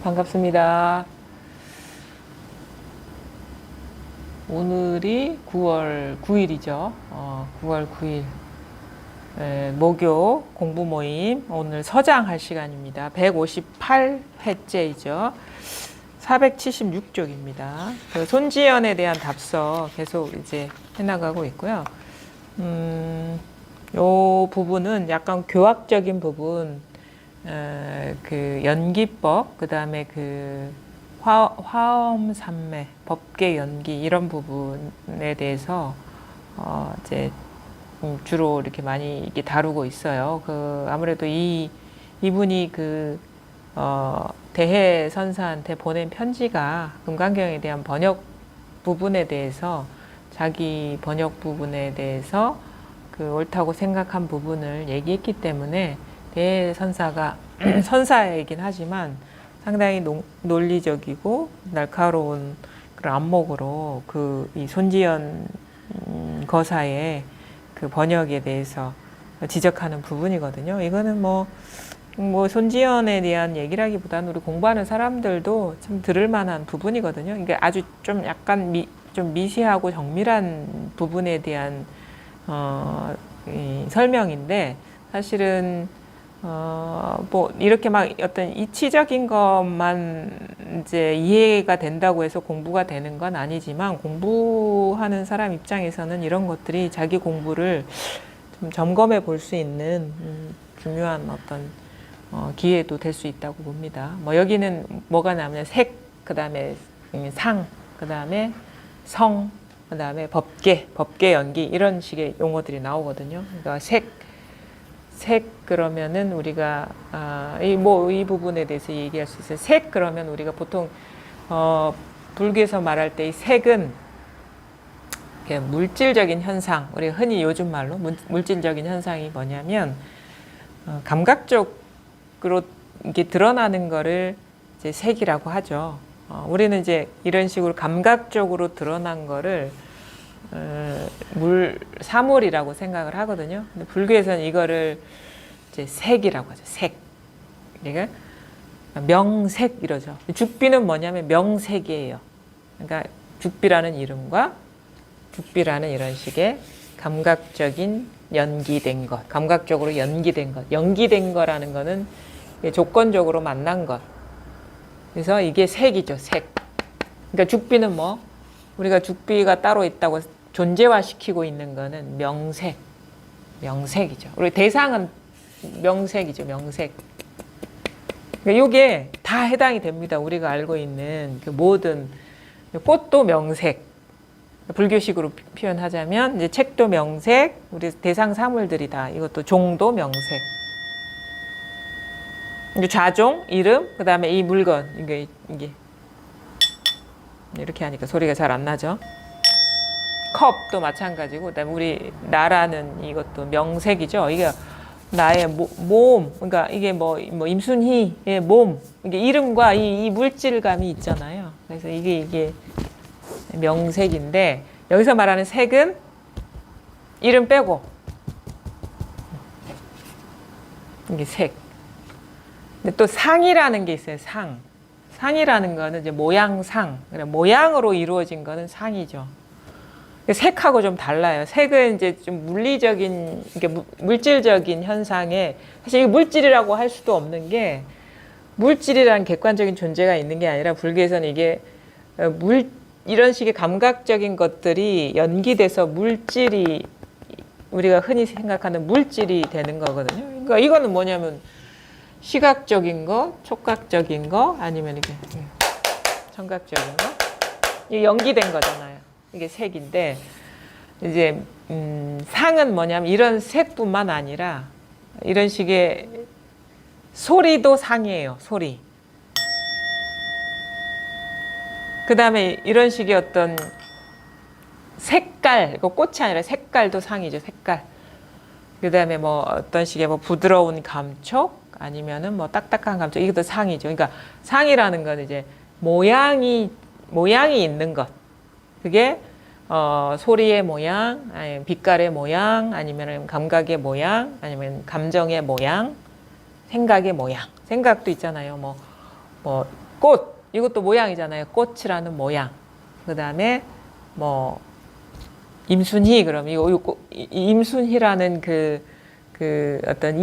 반갑습니다. 오늘이 9월 9일이죠. 9월 9일. 목요 공부 모임. 오늘 서장할 시간입니다. 158회째이죠. 476쪽입니다. 그 손지연에 대한 답서 계속 이제 해나가고 있고요. 요 부분은 약간 교학적인 부분, 그 연기법, 그 다음에 그 화엄산매, 법계 연기 이런 부분에 대해서 이제 주로 이렇게 많이 이게 다루고 있어요. 그 아무래도 이분이 그 대해선사한테 보낸 편지가 금강경에 대한 번역 부분에 대해서 자기 번역 부분에 대해서 그 옳다고 생각한 부분을 얘기했기 때문에 대선사가 선사이긴 하지만 상당히 논리적이고 날카로운 그런 안목으로 그 이 손지연 거사의 그 번역에 대해서 지적하는 부분이거든요. 이거는 뭐 손지연에 대한 얘기라기보다는 우리 공부하는 사람들도 참 들을 만한 부분이거든요. 이게 아주 좀 약간 좀 미시하고 정밀한 부분에 대한 이 설명인데 사실은 뭐 이렇게 막 어떤 이치적인 것만 이제 이해가 된다고 해서 공부가 되는 건 아니지만 공부하는 사람 입장에서는 이런 것들이 자기 공부를 좀 점검해 볼 수 있는 중요한 어떤 기회도 될 수 있다고 봅니다. 뭐 여기는 뭐가 나오냐면 색, 그 다음에 상, 그 다음에 성, 그 다음에 법계 연기 이런 식의 용어들이 나오거든요. 그러니까 색 그러면은 우리가 이 부분에 대해서 얘기할 수 있어요. 색 그러면 우리가 보통 불교에서 말할 때 이 색은 물질적인 현상, 우리가 흔히 요즘 말로 물질적인 현상이 뭐냐면 감각적으로 이게 드러나는 거를 이제 색이라고 하죠. 우리는 이제 이런 식으로 감각적으로 드러난 거를 사물이라고 생각을 하거든요. 근데 불교에서는 이거를 이제 색이라고 하죠. 색. 그러니까 명색 이러죠. 죽비는 뭐냐면 명색이에요. 그러니까 죽비라는 이름과 죽비라는 이런 식의 감각적인 연기된 것, 감각적으로 연기된 것, 연기된 거라는 거는 조건적으로 만난 것. 그래서 이게 색이죠, 색. 그러니까 죽비는 뭐 우리가 죽비가 따로 있다고 존재화시키고 있는 거는 명색이죠. 우리 대상은 명색이죠, 명색. 그러니까 이게 다 해당이 됩니다. 우리가 알고 있는 그 모든 꽃도 명색. 불교식으로 표현하자면 이제 책도 명색, 우리 대상 사물들이 다 이것도 종도 명색. 이제 좌종, 이름, 그 다음에 이 물건 이게 이렇게 하니까 소리가 잘 안 나죠. 컵도 마찬가지고, 그다음에 우리 나라는 이것도 명색이죠. 이게 나의 몸, 그러니까 이게 뭐 임순희의 몸, 이게 이름과 이 물질감이 있잖아요. 그래서 이게 명색인데 여기서 말하는 색은 이름 빼고 이게 색. 근데 또 상이라는 게 있어요. 상이라는 거는 이제 모양상, 모양으로 이루어진 거는 상이죠. 색하고 좀 달라요. 색은 이제 좀 물리적인, 물질적인 현상에, 사실 이게 물질이라고 할 수도 없는 게, 물질이라는 객관적인 존재가 있는 게 아니라, 불교에서는 이게 이런 식의 감각적인 것들이 연기돼서 물질이, 우리가 흔히 생각하는 물질이 되는 거거든요. 그러니까 이거는 뭐냐면, 시각적인 거, 촉각적인 거, 아니면 이게 청각적인 거, 이게 연기된 거잖아요. 이게 색인데 이제 상은 뭐냐면 이런 색뿐만 아니라 이런 식의 소리도 상이에요. 소리. 그 다음에 이런 식의 어떤 색깔, 이거 꽃이 아니라 색깔도 상이죠. 색깔. 그 다음에 뭐 어떤 식의 뭐 부드러운 감촉 아니면은 뭐 딱딱한 감촉, 이것도 상이죠. 그러니까 상이라는 건 이제 모양이 있는 것. 그게 소리의 모양, 아니면 빛깔의 모양, 아니면 감각의 모양, 아니면 감정의 모양, 생각의 모양. 생각도 있잖아요. 뭐 꽃, 이것도 모양이잖아요. 꽃이라는 모양. 그 다음에 뭐 임순희, 그럼 임순희라는 그 어떤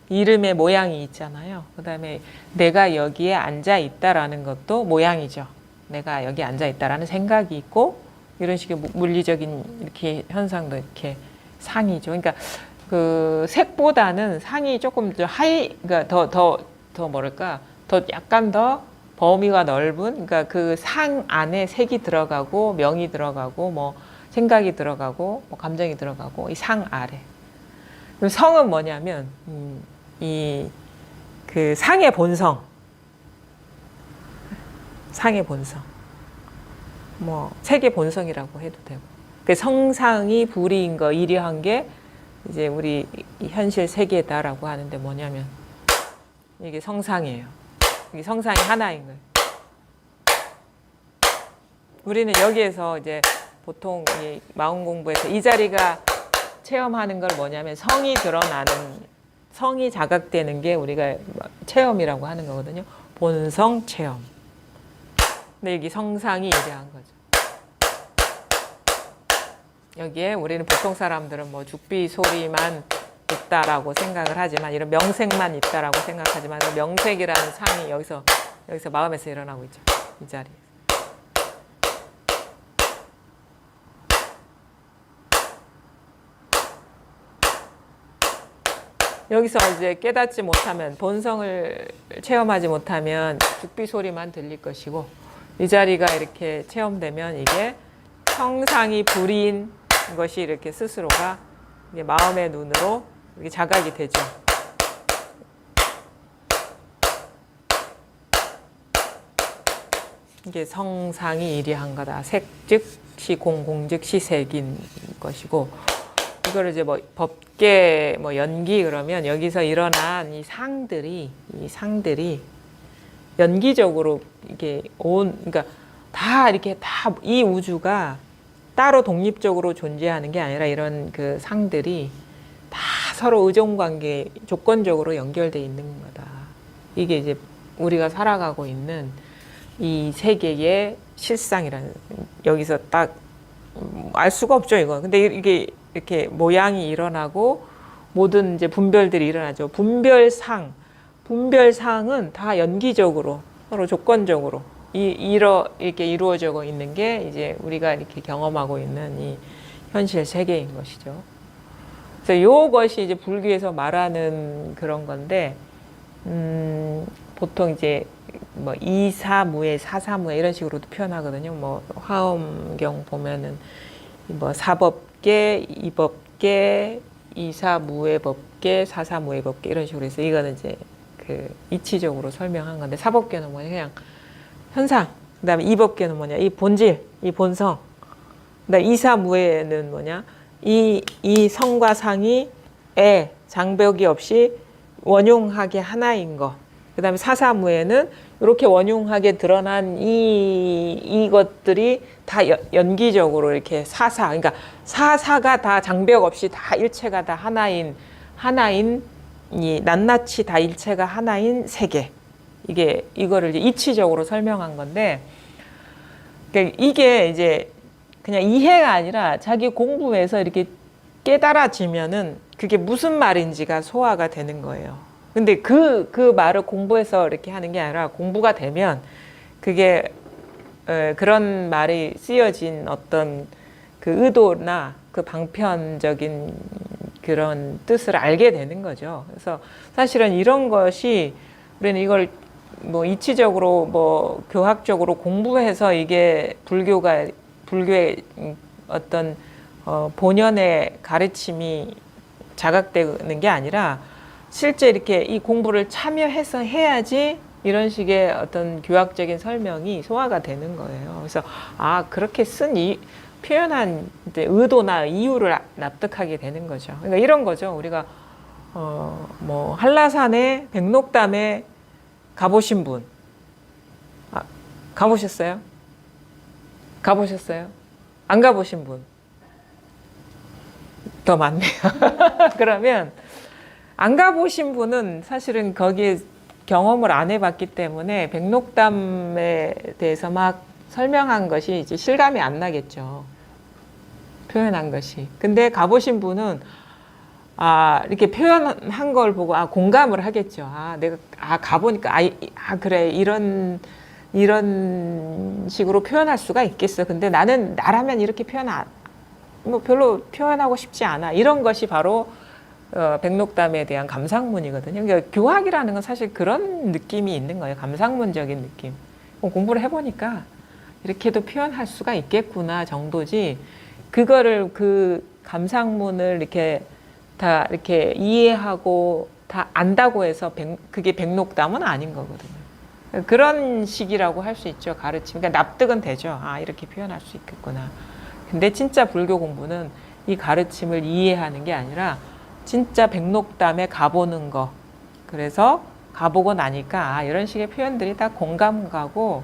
이름의 모양이 있잖아요. 그 다음에 내가 여기에 앉아 있다라는 것도 모양이죠. 내가 여기 앉아 있다라는 생각이 있고, 이런 식의 물리적인 이렇게 현상도 이렇게 상이죠. 그러니까 그 색보다는 상이 조금 더 그러니까 더 뭐랄까, 더 약간 더 범위가 넓은, 그러니까 그 상 안에 색이 들어가고 명이 들어가고 뭐 생각이 들어가고 뭐 감정이 들어가고, 이 상 아래. 그럼 성은 뭐냐면 이 그 상의 본성, 뭐 색의 본성이라고 해도 되고, 그 성상이 불이인 거, 이리한 게 이제 우리 현실 세계다라고 하는데, 뭐냐면 이게 성상이에요. 이게 성상이 하나인 거예요. 우리는 여기에서 이제 보통 이 마음 공부에서 이 자리가 체험하는 걸 뭐냐면, 성이 드러나는, 성이 자각되는 게 우리가 체험이라고 하는 거거든요. 본성 체험. 근데 여기 성상이 이러한 거죠. 여기에 우리는 보통 사람들은 뭐 죽비 소리만 있다라고 생각을 하지만, 이런 명색만 있다라고 생각하지만, 그 명색이라는 상이 여기서 마음에서 일어나고 있죠. 이 자리에. 여기서 이제 깨닫지 못하면, 본성을 체험하지 못하면 죽비 소리만 들릴 것이고, 이 자리가 이렇게 체험되면 이게 성상이 불인 것이 이렇게 스스로가 이게 마음의 눈으로 이렇게 자각이 되죠. 이게 성상이 이리한 거다. 색 즉 시공, 공 즉 시색인 것이고, 이거를 이제 뭐 법계, 뭐 연기, 그러면 여기서 일어난 이 상들이 연기적으로 이게 그러니까 다 이렇게 다 이 우주가 따로 독립적으로 존재하는 게 아니라, 이런 그 상들이 다 서로 의존 관계, 조건적으로 연결돼 있는 거다. 이게 이제 우리가 살아가고 있는 이 세계의 실상이라는, 여기서 딱 알 수가 없죠, 이거. 근데 이게 이렇게 모양이 일어나고 모든 이제 분별들이 일어나죠. 분별상은 다 연기적으로, 서로 조건적으로 이렇게 이루어져 있는 게 이제 우리가 이렇게 경험하고 있는 이 현실 세계인 것이죠. 그래서 이것이 이제 불교에서 말하는 그런 건데, 보통 이제 뭐 이사무예, 사사무예 이런 식으로도 표현하거든요. 뭐 화엄경 보면은 뭐 사법계, 이법계, 이사무예법계, 사사무예법계 이런 식으로 해서, 이거는 이제 그 이치적으로 설명한 건데, 사법계는 뭐냐, 그냥 현상, 그 다음에 이법계는 뭐냐, 이 본질, 이 본성, 그 다음에 이사무예는 뭐냐, 이 성과 상이 장벽이 없이 원용하게 하나인 거. 그 다음에 사사무예는 이렇게 원용하게 드러난 이것들이 다 연기적으로 이렇게 그러니까 사사가 다 장벽 없이 다 일체가 다 하나인 이 낱낱이 다 일체가 하나인 세계. 이거를 이제 이치적으로 설명한 건데, 그러니까 이게 이제 그냥 이해가 아니라 자기 공부에서 이렇게 깨달아지면은 그게 무슨 말인지가 소화가 되는 거예요. 근데 그 말을 공부해서 이렇게 하는 게 아니라, 공부가 되면 그게 그런 말이 쓰여진 어떤 그 의도나 그 방편적인 그런 뜻을 알게 되는 거죠. 그래서 사실은 이런 것이, 우리는 이걸 뭐 이치적으로 뭐 교학적으로 공부해서 이게 불교의 어떤 본연의 가르침이 자각되는 게 아니라, 실제 이렇게 이 공부를 참여해서 해야지 이런 식의 어떤 교학적인 설명이 소화가 되는 거예요. 그래서 그렇게 표현한 의도나 이유를 납득하게 되는 거죠. 그러니까 이런 거죠. 우리가 뭐 한라산에 백록담에 가보신 분, 가보셨어요? 가보셨어요? 안 가보신 분 더 많네요. 그러면 안 가보신 분은 사실은 거기에 경험을 안 해봤기 때문에 백록담에 대해서 막 설명한 것이 이제 실감이 안 나겠죠. 표현한 것이. 근데 가보신 분은 이렇게 표현한 걸 보고 공감을 하겠죠. 내가 가보니까 그래 이런 식으로 표현할 수가 있겠어. 근데 나라면 이렇게 뭐 별로 표현하고 싶지 않아. 이런 것이 바로 백록담에 대한 감상문이거든요. 그러니까 교학이라는 건 사실 그런 느낌이 있는 거예요. 감상문적인 느낌. 공부를 해보니까 이렇게도 표현할 수가 있겠구나 정도지. 그거를 그 감상문을 이렇게 다 이렇게 이해하고 다 안다고 해서 그게 백록담은 아닌 거거든요. 그런 식이라고 할 수 있죠. 가르침. 그러니까 납득은 되죠. 이렇게 표현할 수 있겠구나. 근데 진짜 불교 공부는 이 가르침을 이해하는 게 아니라 진짜 백록담에 가보는 거. 그래서 가보고 나니까 이런 식의 표현들이 다 공감 가고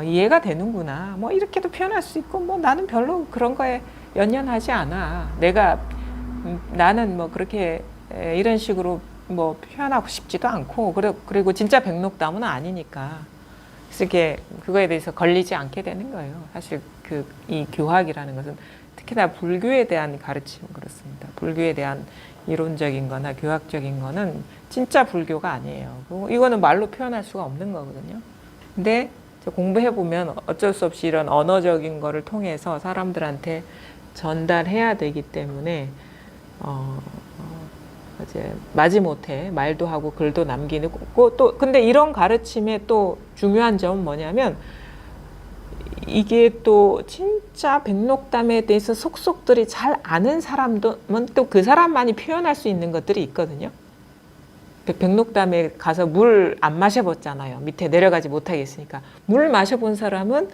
이해가 되는구나. 뭐 이렇게도 표현할 수 있고 뭐 나는 별로 그런 거에 연연하지 않아. 나는 뭐 그렇게 이런 식으로 뭐 표현하고 싶지도 않고 그리고 진짜 백록담은 아니니까. 그래서 이렇게 그거에 대해서 걸리지 않게 되는 거예요. 사실 이 교학이라는 것은 특히나 불교에 대한 가르침은 그렇습니다. 불교에 대한 이론적인 거나 교학적인 거는 진짜 불교가 아니에요. 이거는 말로 표현할 수가 없는 거거든요. 근데 공부해보면 어쩔 수 없이 이런 언어적인 거를 통해서 사람들한테 전달해야 되기 때문에 이제 마지못해 말도 하고 글도 남기는 또 근데 이런 가르침의 또 중요한 점은 뭐냐면 이게 또 진짜 백록담에 대해서 속속들이 잘 아는 사람은 또 그 사람만이 표현할 수 있는 것들이 있거든요. 백록담에 가서 물 안 마셔봤잖아요. 밑에 내려가지 못하겠으니까. 물 마셔본 사람은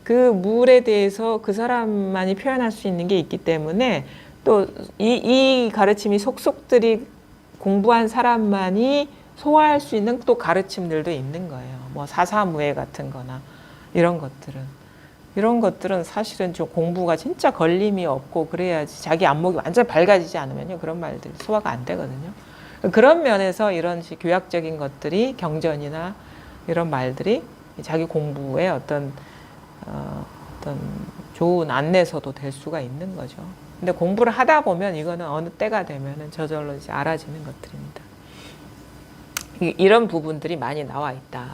그 물에 대해서 그 사람만이 표현할 수 있는 게 있기 때문에 또 이 가르침이 속속들이 공부한 사람만이 소화할 수 있는 또 가르침들도 있는 거예요. 뭐 사사무예 같은 거나 이런 것들은 사실은 좀 공부가 진짜 걸림이 없고 그래야지 자기 안목이 완전 밝아지지 않으면요. 그런 말들이 소화가 안 되거든요. 그런 면에서 이런 교학적인 것들이 경전이나 이런 말들이 자기 공부에 어떤 좋은 안내서도 될 수가 있는 거죠. 근데 공부를 하다 보면 이거는 어느 때가 되면은 저절로 이제 알아지는 것들입니다. 이런 부분들이 많이 나와 있다.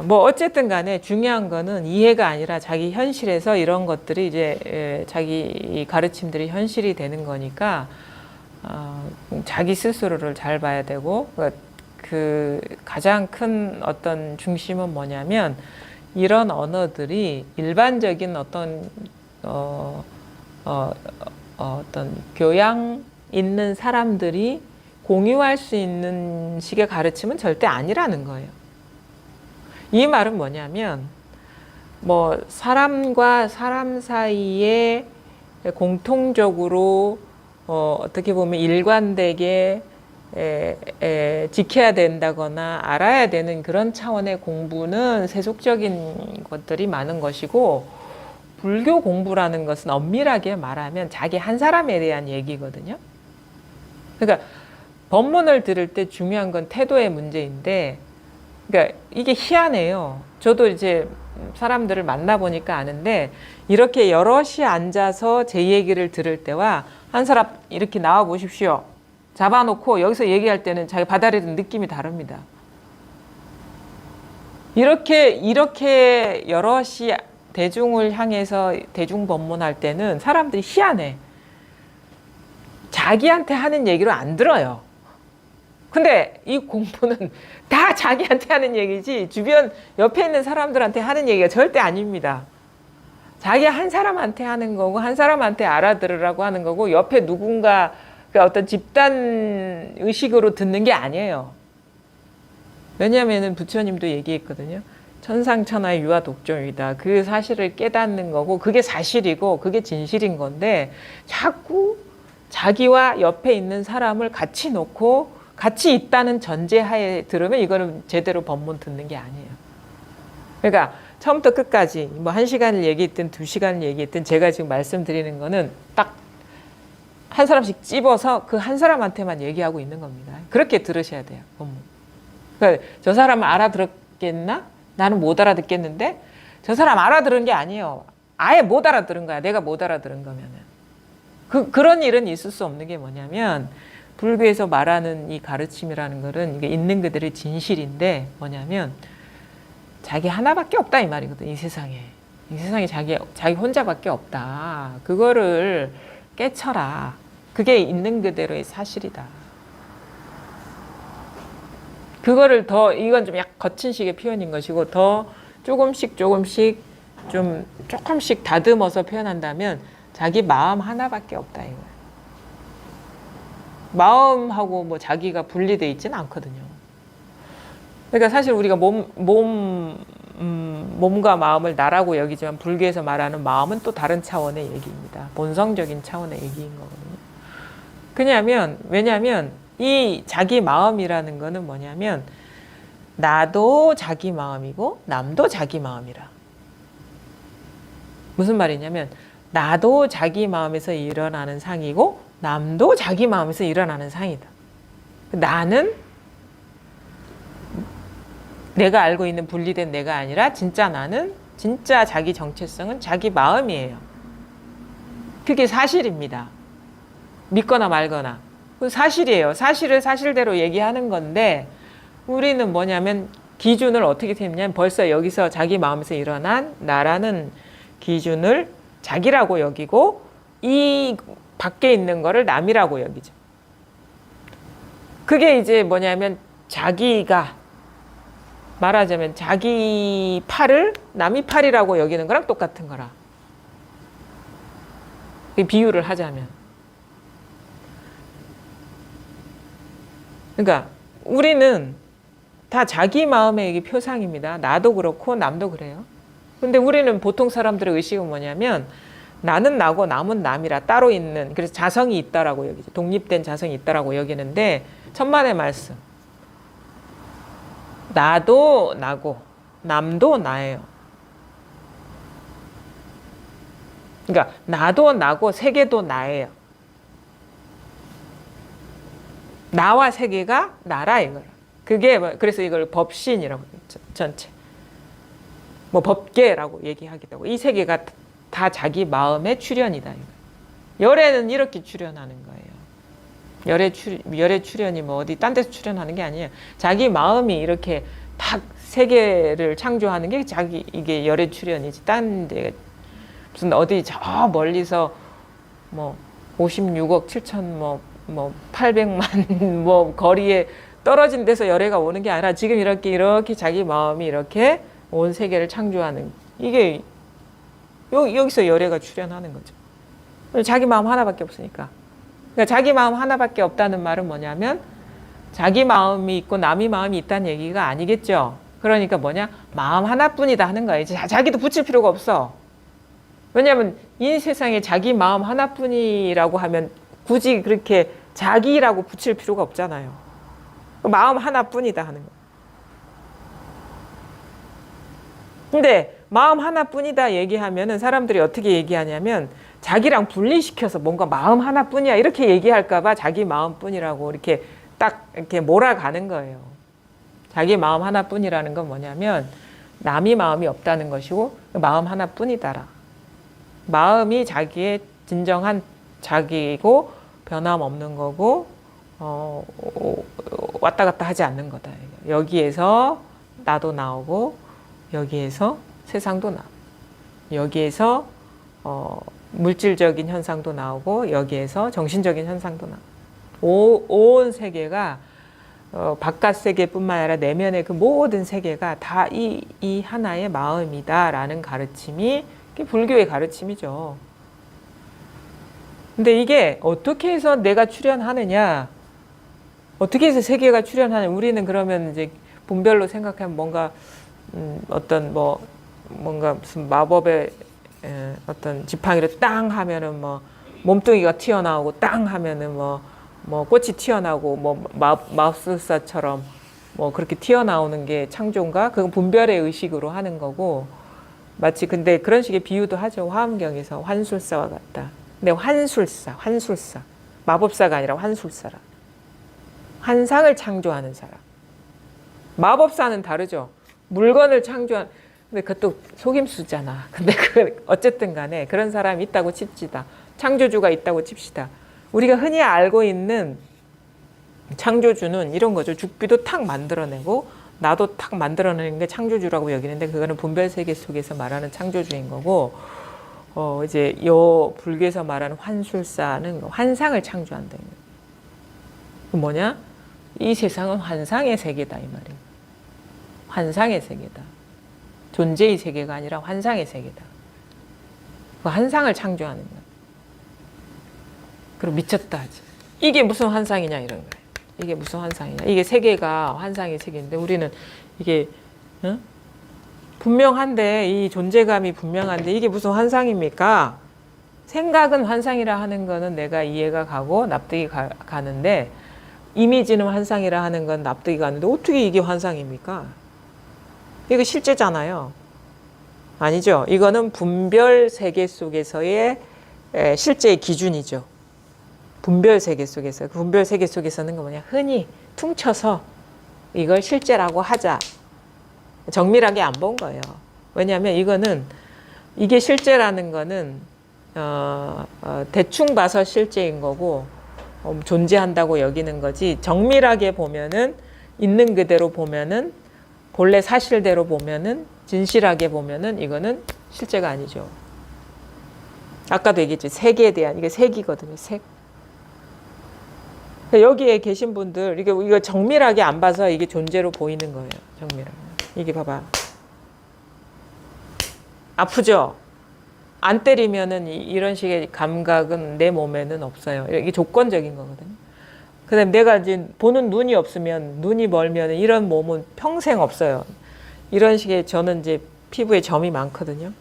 뭐 어쨌든 간에 중요한 거는 이해가 아니라 자기 현실에서 이런 것들이 이제 자기 가르침들이 현실이 되는 거니까 자기 스스로를 잘 봐야 되고 그 가장 큰 어떤 중심은 뭐냐면 이런 언어들이 일반적인 어떤 교양 있는 사람들이 공유할 수 있는 식의 가르침은 절대 아니라는 거예요. 이 말은 뭐냐면 뭐 사람과 사람 사이에 공통적으로 어떻게 보면 일관되게 지켜야 된다거나 알아야 되는 그런 차원의 공부는 세속적인 것들이 많은 것이고 불교 공부라는 것은 엄밀하게 말하면 자기 한 사람에 대한 얘기거든요. 그러니까 법문을 들을 때 중요한 건 태도의 문제인데 그러니까 이게 희한해요. 저도 이제 사람들을 만나보니까 아는데 이렇게 여럿이 앉아서 제 얘기를 들을 때와 한 사람 이렇게 나와 보십시오. 잡아놓고 여기서 얘기할 때는 자기 받아들이는 느낌이 다릅니다. 이렇게 여럿이 대중을 향해서 대중 법문할 때는 사람들이 희한해. 자기한테 하는 얘기로 안 들어요. 근데 이 공부는 다 자기한테 하는 얘기지 주변 옆에 있는 사람들한테 하는 얘기가 절대 아닙니다. 자기 한 사람한테 하는 거고 한 사람한테 알아들으라고 하는 거고 옆에 누군가 어떤 집단 의식으로 듣는 게 아니에요. 왜냐하면 부처님도 얘기했거든요. 천상천하의 유아 독존이다. 그 사실을 깨닫는 거고 그게 사실이고 그게 진실인 건데 자꾸 자기와 옆에 있는 사람을 같이 놓고 같이 있다는 전제하에 들으면 이거는 제대로 법문 듣는 게 아니에요. 그러니까 처음부터 끝까지 뭐 1시간을 얘기했든 2시간을 얘기했든 제가 지금 말씀드리는 거는 딱 한 사람씩 찝어서 그 한 사람한테만 얘기하고 있는 겁니다. 그렇게 들으셔야 돼요. 그러니까 저 사람은 알아들었겠나? 나는 못 알아듣겠는데 저 사람 알아들은 게 아니에요. 아예 못 알아들은 거야. 내가 못 알아들은 거면은. 그런 일은 있을 수 없는 게 뭐냐면 불교에서 말하는 이 가르침이라는 거는 이게 있는 그대로의 진실인데 뭐냐면 자기 하나밖에 없다 이 말이거든. 이 세상에. 이 세상에 자기 혼자밖에 없다. 그거를 깨쳐라. 그게 있는 그대로의 사실이다. 그거를 더 이건 좀 약 거친 식의 표현인 것이고 더 조금씩 좀 조금씩 다듬어서 표현한다면 자기 마음 하나밖에 없다 이거예요. 마음하고 뭐 자기가 분리돼 있지는 않거든요. 그러니까 사실 우리가 몸과 마음을 나라고 여기지만 불교에서 말하는 마음은 또 다른 차원의 얘기입니다. 본성적인 차원의 얘기인 거거든요. 왜냐하면 이 자기 마음이라는 거는 뭐냐면 나도 자기 마음이고 남도 자기 마음이라. 무슨 말이냐면 나도 자기 마음에서 일어나는 상이고 남도 자기 마음에서 일어나는 상이다. 나는 내가 알고 있는 분리된 내가 아니라 진짜 나는 진짜 자기 정체성은 자기 마음이에요. 그게 사실입니다. 믿거나 말거나. 그 사실이에요. 사실을 사실대로 얘기하는 건데 우리는 뭐냐면 기준을 어떻게 세우냐면 벌써 여기서 자기 마음에서 일어난 나라는 기준을 자기라고 여기고 이 밖에 있는 거를 남이라고 여기죠. 그게 이제 뭐냐면 자기가 말하자면 자기 팔을 남이 팔이라고 여기는 거랑 똑같은 거라. 비유를 하자면. 그러니까 우리는 다 자기 마음의 이게 표상입니다. 나도 그렇고 남도 그래요. 근데 우리는 보통 사람들의 의식은 뭐냐면 나는 나고 남은 남이라 따로 있는, 그래서 자성이 있다라고 여기죠. 독립된 자성이 있다라고 여기는데 천만의 말씀. 나도 나고 남도 나예요. 그러니까 나도 나고 세계도 나예요. 나와 세계가 나라 이거라. 그게 그래서 이걸 법신이라고 전체. 뭐 법계라고 얘기하기도 하고 이 세계가 다 자기 마음의 출현이다. 열애는 이렇게 출현하는 거예요. 열애 출현이 뭐 어디 딴 데서 출현하는 게 아니에요. 자기 마음이 이렇게 딱 세계를 창조하는 게 자기 이게 열애 출현이지. 딴 데 무슨 어디 저 멀리서 뭐 56억 7천 뭐 800만 뭐 거리에 떨어진 데서 열애가 오는 게 아니라 지금 이렇게 자기 마음이 이렇게 온 세계를 창조하는 이게 여기서 열애가 출현하는 거죠. 자기 마음 하나밖에 없으니까. 그러니까 자기 마음 하나밖에 없다는 말은 뭐냐면 자기 마음이 있고 남의 마음이 있다는 얘기가 아니겠죠. 그러니까 뭐냐? 마음 하나뿐이다 하는 거예요. 자기도 붙일 필요가 없어. 왜냐하면 이 세상에 자기 마음 하나뿐이라고 하면 굳이 그렇게 자기라고 붙일 필요가 없잖아요. 마음 하나뿐이다 하는 거예요. 근데 마음 하나뿐이다 얘기하면은 사람들이 어떻게 얘기하냐면 자기랑 분리시켜서 뭔가 마음 하나뿐이야 이렇게 얘기할까봐 자기 마음뿐이라고 이렇게 딱 이렇게 몰아가는 거예요. 자기 마음 하나뿐이라는 건 뭐냐면 남이 마음이 없다는 것이고 마음 하나뿐이다라. 마음이 자기의 진정한 자기이고 변함없는 거고 왔다 갔다 하지 않는 거다. 여기에서 나도 나오고 여기에서 세상도 나오고 여기에서 물질적인 현상도 나오고 여기에서 정신적인 현상도 나오고 온 세계가 바깥 세계뿐만 아니라 내면의 그 모든 세계가 다 이 하나의 마음이다라는 가르침이 불교의 가르침이죠. 근데 이게 어떻게 해서 내가 출현하느냐, 어떻게 해서 세계가 출현하느냐, 우리는 그러면 이제 분별로 생각하면 뭔가 어떤 뭔가 무슨 마법의 어떤 지팡이를 땅 하면은 뭐 몸뚱이가 튀어나오고 땅 하면은 뭐 꽃이 튀어나오고 뭐 마술사처럼 뭐 그렇게 튀어나오는 게 창조인가? 그건 분별의 의식으로 하는 거고 마치 근데 그런 식의 비유도 하죠. 화엄경에서 환술사와 같다. 근데 환술사 마법사가 아니라 환술사라. 환상을 창조하는 사람. 마법사는 다르죠. 물건을 창조한, 근데 그것도 속임수잖아. 근데 어쨌든 간에 그런 사람이 있다고 칩시다. 창조주가 있다고 칩시다. 우리가 흔히 알고 있는 창조주는 이런 거죠. 죽비도 탁 만들어내고 나도 탁 만들어내는 게 창조주라고 여기는데 그거는 분별 세계 속에서 말하는 창조주인 거고, 이제 요 불교에서 말하는 환술사는 환상을 창조한다. 그 뭐냐? 이 세상은 환상의 세계다 이 말이에요. 환상의 세계다. 존재의 세계가 아니라 환상의 세계다. 그 환상을 창조하는 거야. 그리고 미쳤다 하지. 이게 무슨 환상이냐 이런 거예요. 이게 무슨 환상이냐. 이게 세계가 환상의 세계인데 우리는 이게 분명한데 이 존재감이 분명한데 이게 무슨 환상입니까? 생각은 환상이라 하는 거는 내가 이해가 가고 납득이 가는데 이미지는 환상이라 하는 건 납득이 가는데 어떻게 이게 환상입니까? 이거 실제잖아요. 아니죠. 이거는 분별 세계 속에서의 실제의 기준이죠. 분별 세계 속에서. 그 분별 세계 속에서는 뭐냐? 흔히 퉁쳐서 이걸 실제라고 하자. 정밀하게 안 본 거예요. 왜냐하면 이거는 이게 실제라는 거는 대충 봐서 실제인 거고 존재한다고 여기는 거지. 정밀하게 보면은 있는 그대로 보면은 본래 사실대로 보면은 진실하게 보면은 이거는 실제가 아니죠. 아까도 얘기했지. 색에 대한 이게 색이거든요. 색. 여기에 계신 분들 이거 정밀하게 안 봐서 이게 존재로 보이는 거예요. 정밀하게. 이게 봐봐. 아프죠? 안 때리면은 이런 식의 감각은 내 몸에는 없어요. 이게 조건적인 거거든요. 그 다음에 내가 이제 보는 눈이 없으면, 눈이 멀면 이런 몸은 평생 없어요. 이런 식의 저는 이제 피부에 점이 많거든요.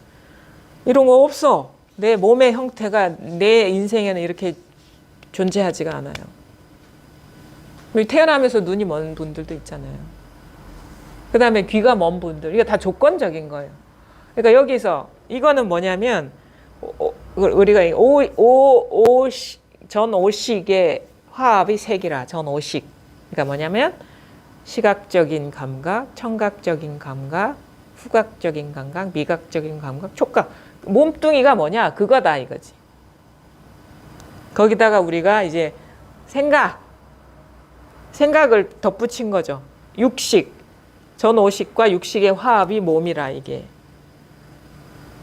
이런 거 없어. 내 몸의 형태가 내 인생에는 이렇게 존재하지가 않아요. 태어나면서 눈이 먼 분들도 있잖아요. 그 다음에 귀가 먼 분들. 이거 다 조건적인 거예요. 그러니까 여기서 이거는 뭐냐면 우리가 전오식의 화합이 색이라 전오식. 그러니까 뭐냐면 시각적인 감각, 청각적인 감각, 후각적인 감각, 미각적인 감각, 촉각. 몸뚱이가 뭐냐? 그거다 이거지. 거기다가 우리가 이제 생각을 덧붙인 거죠. 육식. 전오식과 육식의 화합이 몸이라 이게.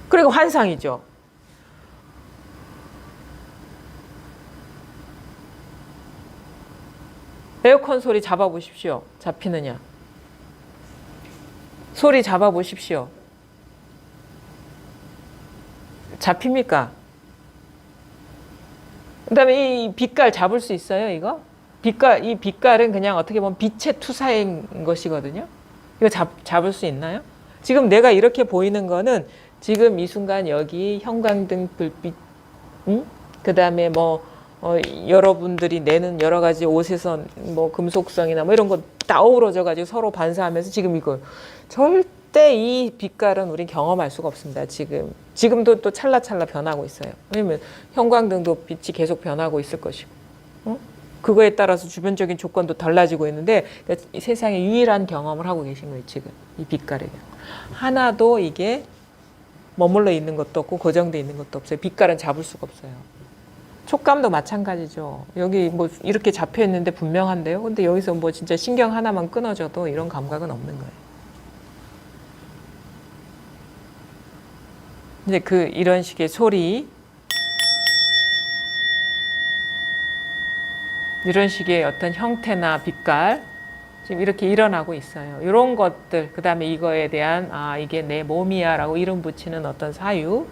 그리고 환상이죠. 에어컨 소리 잡아보십시오. 잡히느냐? 소리 잡아보십시오. 잡힙니까? 그 다음에 이 빛깔 잡을 수 있어요, 이거? 이 빛깔은 그냥 어떻게 보면 빛의 투사인 것이거든요. 이거 잡을 수 있나요? 지금 내가 이렇게 보이는 거는 지금 이 순간 여기 형광등 불빛, 그 다음에 여러분들이 내는 여러 가지 옷에서 금속성이나 이런 거 다 어우러져 가지고 서로 반사하면서 지금 이거 절대 이 빛깔은 우린 경험할 수가 없습니다. 지금도 또 찰나찰나 변하고 있어요. 왜냐면 형광등도 빛이 계속 변하고 있을 것이고, 그거에 따라서 주변적인 조건도 달라지고 있는데 그러니까 세상에 유일한 경험을 하고 계신 거예요. 지금 이 빛깔에 하나도 이게 머물러 있는 것도 없고 고정되어 있는 것도 없어요. 빛깔은 잡을 수가 없어요. 촉감도 마찬가지죠. 여기 이렇게 잡혀 있는데 분명한데요. 근데 여기서 진짜 신경 하나만 끊어져도 이런 감각은 없는 거예요. 이제 이런 식의 소리, 이런 식의 어떤 형태나 빛깔 지금 이렇게 일어나고 있어요. 이런 것들, 그 다음에 이거에 대한 이게 내 몸이야 라고 이름 붙이는 어떤 사유,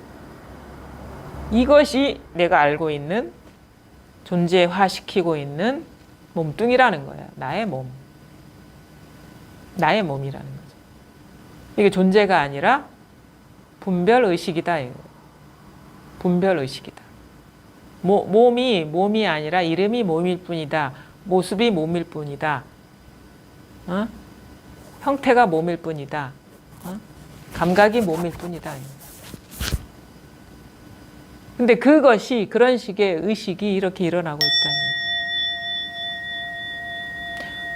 이것이 내가 알고 있는 존재화시키고 있는 몸뚱이라는 거예요. 나의 몸. 나의 몸이라는 거죠. 이게 존재가 아니라 분별의식이다. 분별의식이다. 몸이 아니라 이름이 몸일 뿐이다. 모습이 몸일 뿐이다. 형태가 몸일 뿐이다. 감각이 몸일 뿐이다. 근데 그것이 그런 식의 의식이 이렇게 일어나고 있다.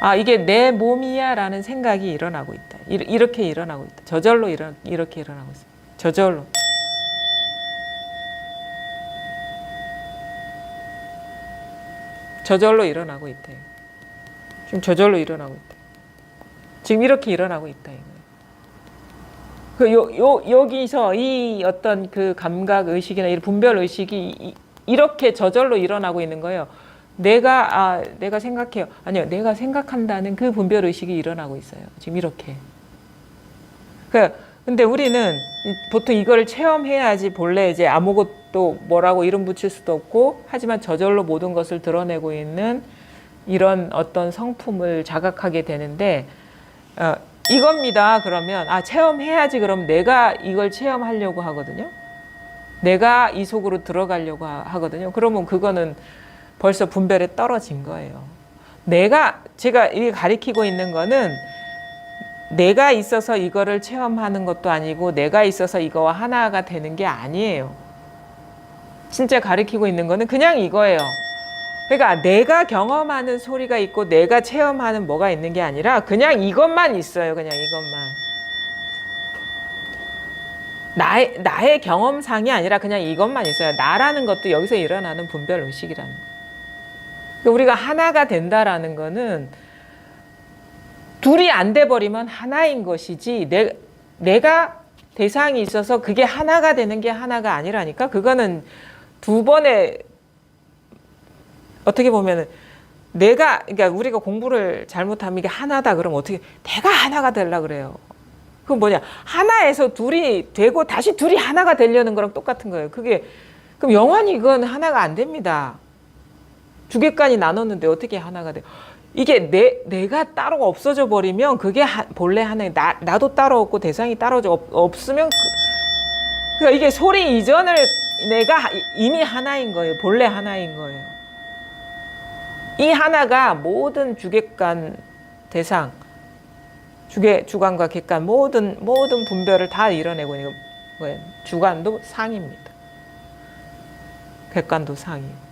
아, 이게 내 몸이야 라는 생각이 일어나고 있다. 이렇게 일어나고 있다. 저절로 이렇게 일어나고 있습니다. 저절로. 저절로 일어나고 있다. 지금 저절로 일어나고 있다. 지금 이렇게 일어나고 있다. 여기서 이 어떤 그 감각 의식이나 이 분별 의식이 이렇게 저절로 일어나고 있는 거예요. 내가 생각해요. 아니요, 내가 생각한다는 그 분별 의식이 일어나고 있어요. 지금 이렇게. 근데 우리는 보통 이걸 체험해야지 본래 이제 아무것도 뭐라고 이름 붙일 수도 없고, 하지만 저절로 모든 것을 드러내고 있는 이런 어떤 성품을 자각하게 되는데, 이겁니다. 그러면 체험해야지. 그럼 내가 이걸 체험하려고 하거든요. 내가 이 속으로 들어가려고 하거든요. 그러면 그거는 벌써 분별에 떨어진 거예요. 제가 이게 가리키고 있는 거는 내가 있어서 이거를 체험하는 것도 아니고 내가 있어서 이거와 하나가 되는 게 아니에요. 진짜 가리키고 있는 거는 그냥 이거예요. 그러니까 내가 경험하는 소리가 있고 내가 체험하는 뭐가 있는 게 아니라 그냥 이것만 있어요. 그냥 이것만. 나의 경험상이 아니라 그냥 이것만 있어요. 나라는 것도 여기서 일어나는 분별 의식이라는 거예요. 그러니까 우리가 하나가 된다라는 거는 둘이 안 돼버리면 하나인 것이지 내가 대상이 있어서 그게 하나가 되는 게 하나가 아니라니까. 그거는 두 번의 어떻게 보면은 그러니까 우리가 공부를 잘못하면 이게 하나다 그러면 어떻게 내가 하나가 되려고 그래요. 그건 뭐냐, 하나에서 둘이 되고 다시 둘이 하나가 되려는 거랑 똑같은 거예요. 그럼 영원히 이건 하나가 안 됩니다. 주객관이 나눴는데 어떻게 하나가 돼요? 이게 내가 따로 없어져 버리면 그게 본래 하나예요. 나도 따로 없고 대상이 따로 없으면 그러니까 이게 소리 이전을 내가 이미 하나인 거예요. 본래 하나인 거예요. 이 하나가 모든 주객관, 대상, 주관과 객관 모든 분별을 다 이뤄내고 있는 거예요. 주관도 상입니다. 객관도 상이에요.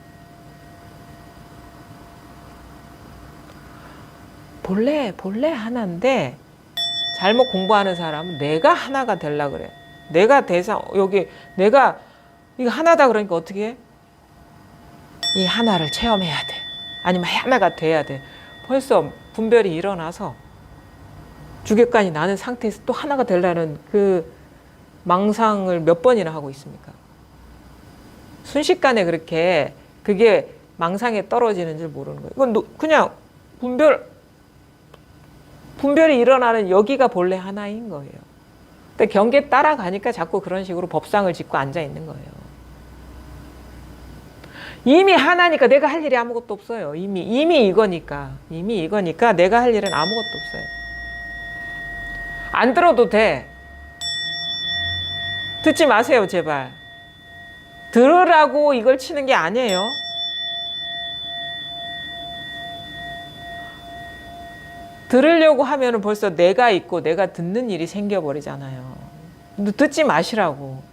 본래 하나인데 잘못 공부하는 사람은 내가 하나가 되려고 그래요. 내가 대상, 내가 이거 하나다 그러니까 어떻게 해? 이 하나를 체험해야 돼. 아니면 하나가 돼야 돼. 벌써 분별이 일어나서 주객관이 나는 상태에서 또 하나가 되려는 그 망상을 몇 번이나 하고 있습니까? 순식간에 그게 망상에 떨어지는 줄 모르는 거예요. 이건 그냥 분별이 일어나는 여기가 본래 하나인 거예요. 근데 경계 따라가니까 자꾸 그런 식으로 법상을 짓고 앉아 있는 거예요. 이미 하나니까 내가 할 일이 아무것도 없어요. 이미 이거니까 내가 할 일은 아무것도 없어요. 안 들어도 돼. 듣지 마세요, 제발. 들으라고 이걸 치는 게 아니에요. 들으려고 하면은 벌써 내가 있고 내가 듣는 일이 생겨버리잖아요. 듣지 마시라고.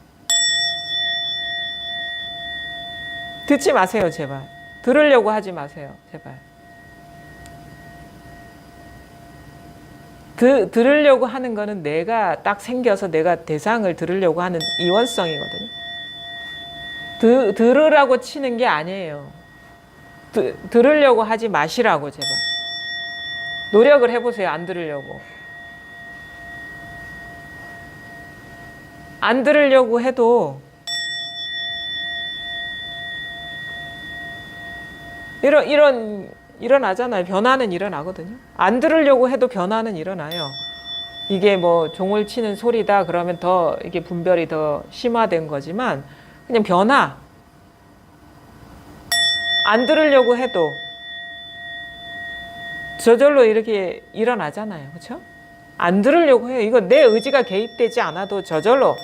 듣지 마세요, 제발. 들으려고 하지 마세요, 제발. 들으려고 하는 거는 내가 딱 생겨서 내가 대상을 들으려고 하는 이원성이거든요. 들으라고 치는 게 아니에요. 들으려고 하지 마시라고, 제발. 노력을 해보세요, 안 들으려고. 안 들으려고 해도 일어나잖아요. 변화는 일어나거든요. 안 들으려고 해도 변화는 일어나요. 이게 뭐 종을 치는 소리다 그러면 더 이게 분별이 더 심화된 거지만 그냥 변화. 안 들으려고 해도 저절로 이렇게 일어나잖아요. 그렇죠? 안 들으려고 해요. 이거 내 의지가 개입되지 않아도 저절로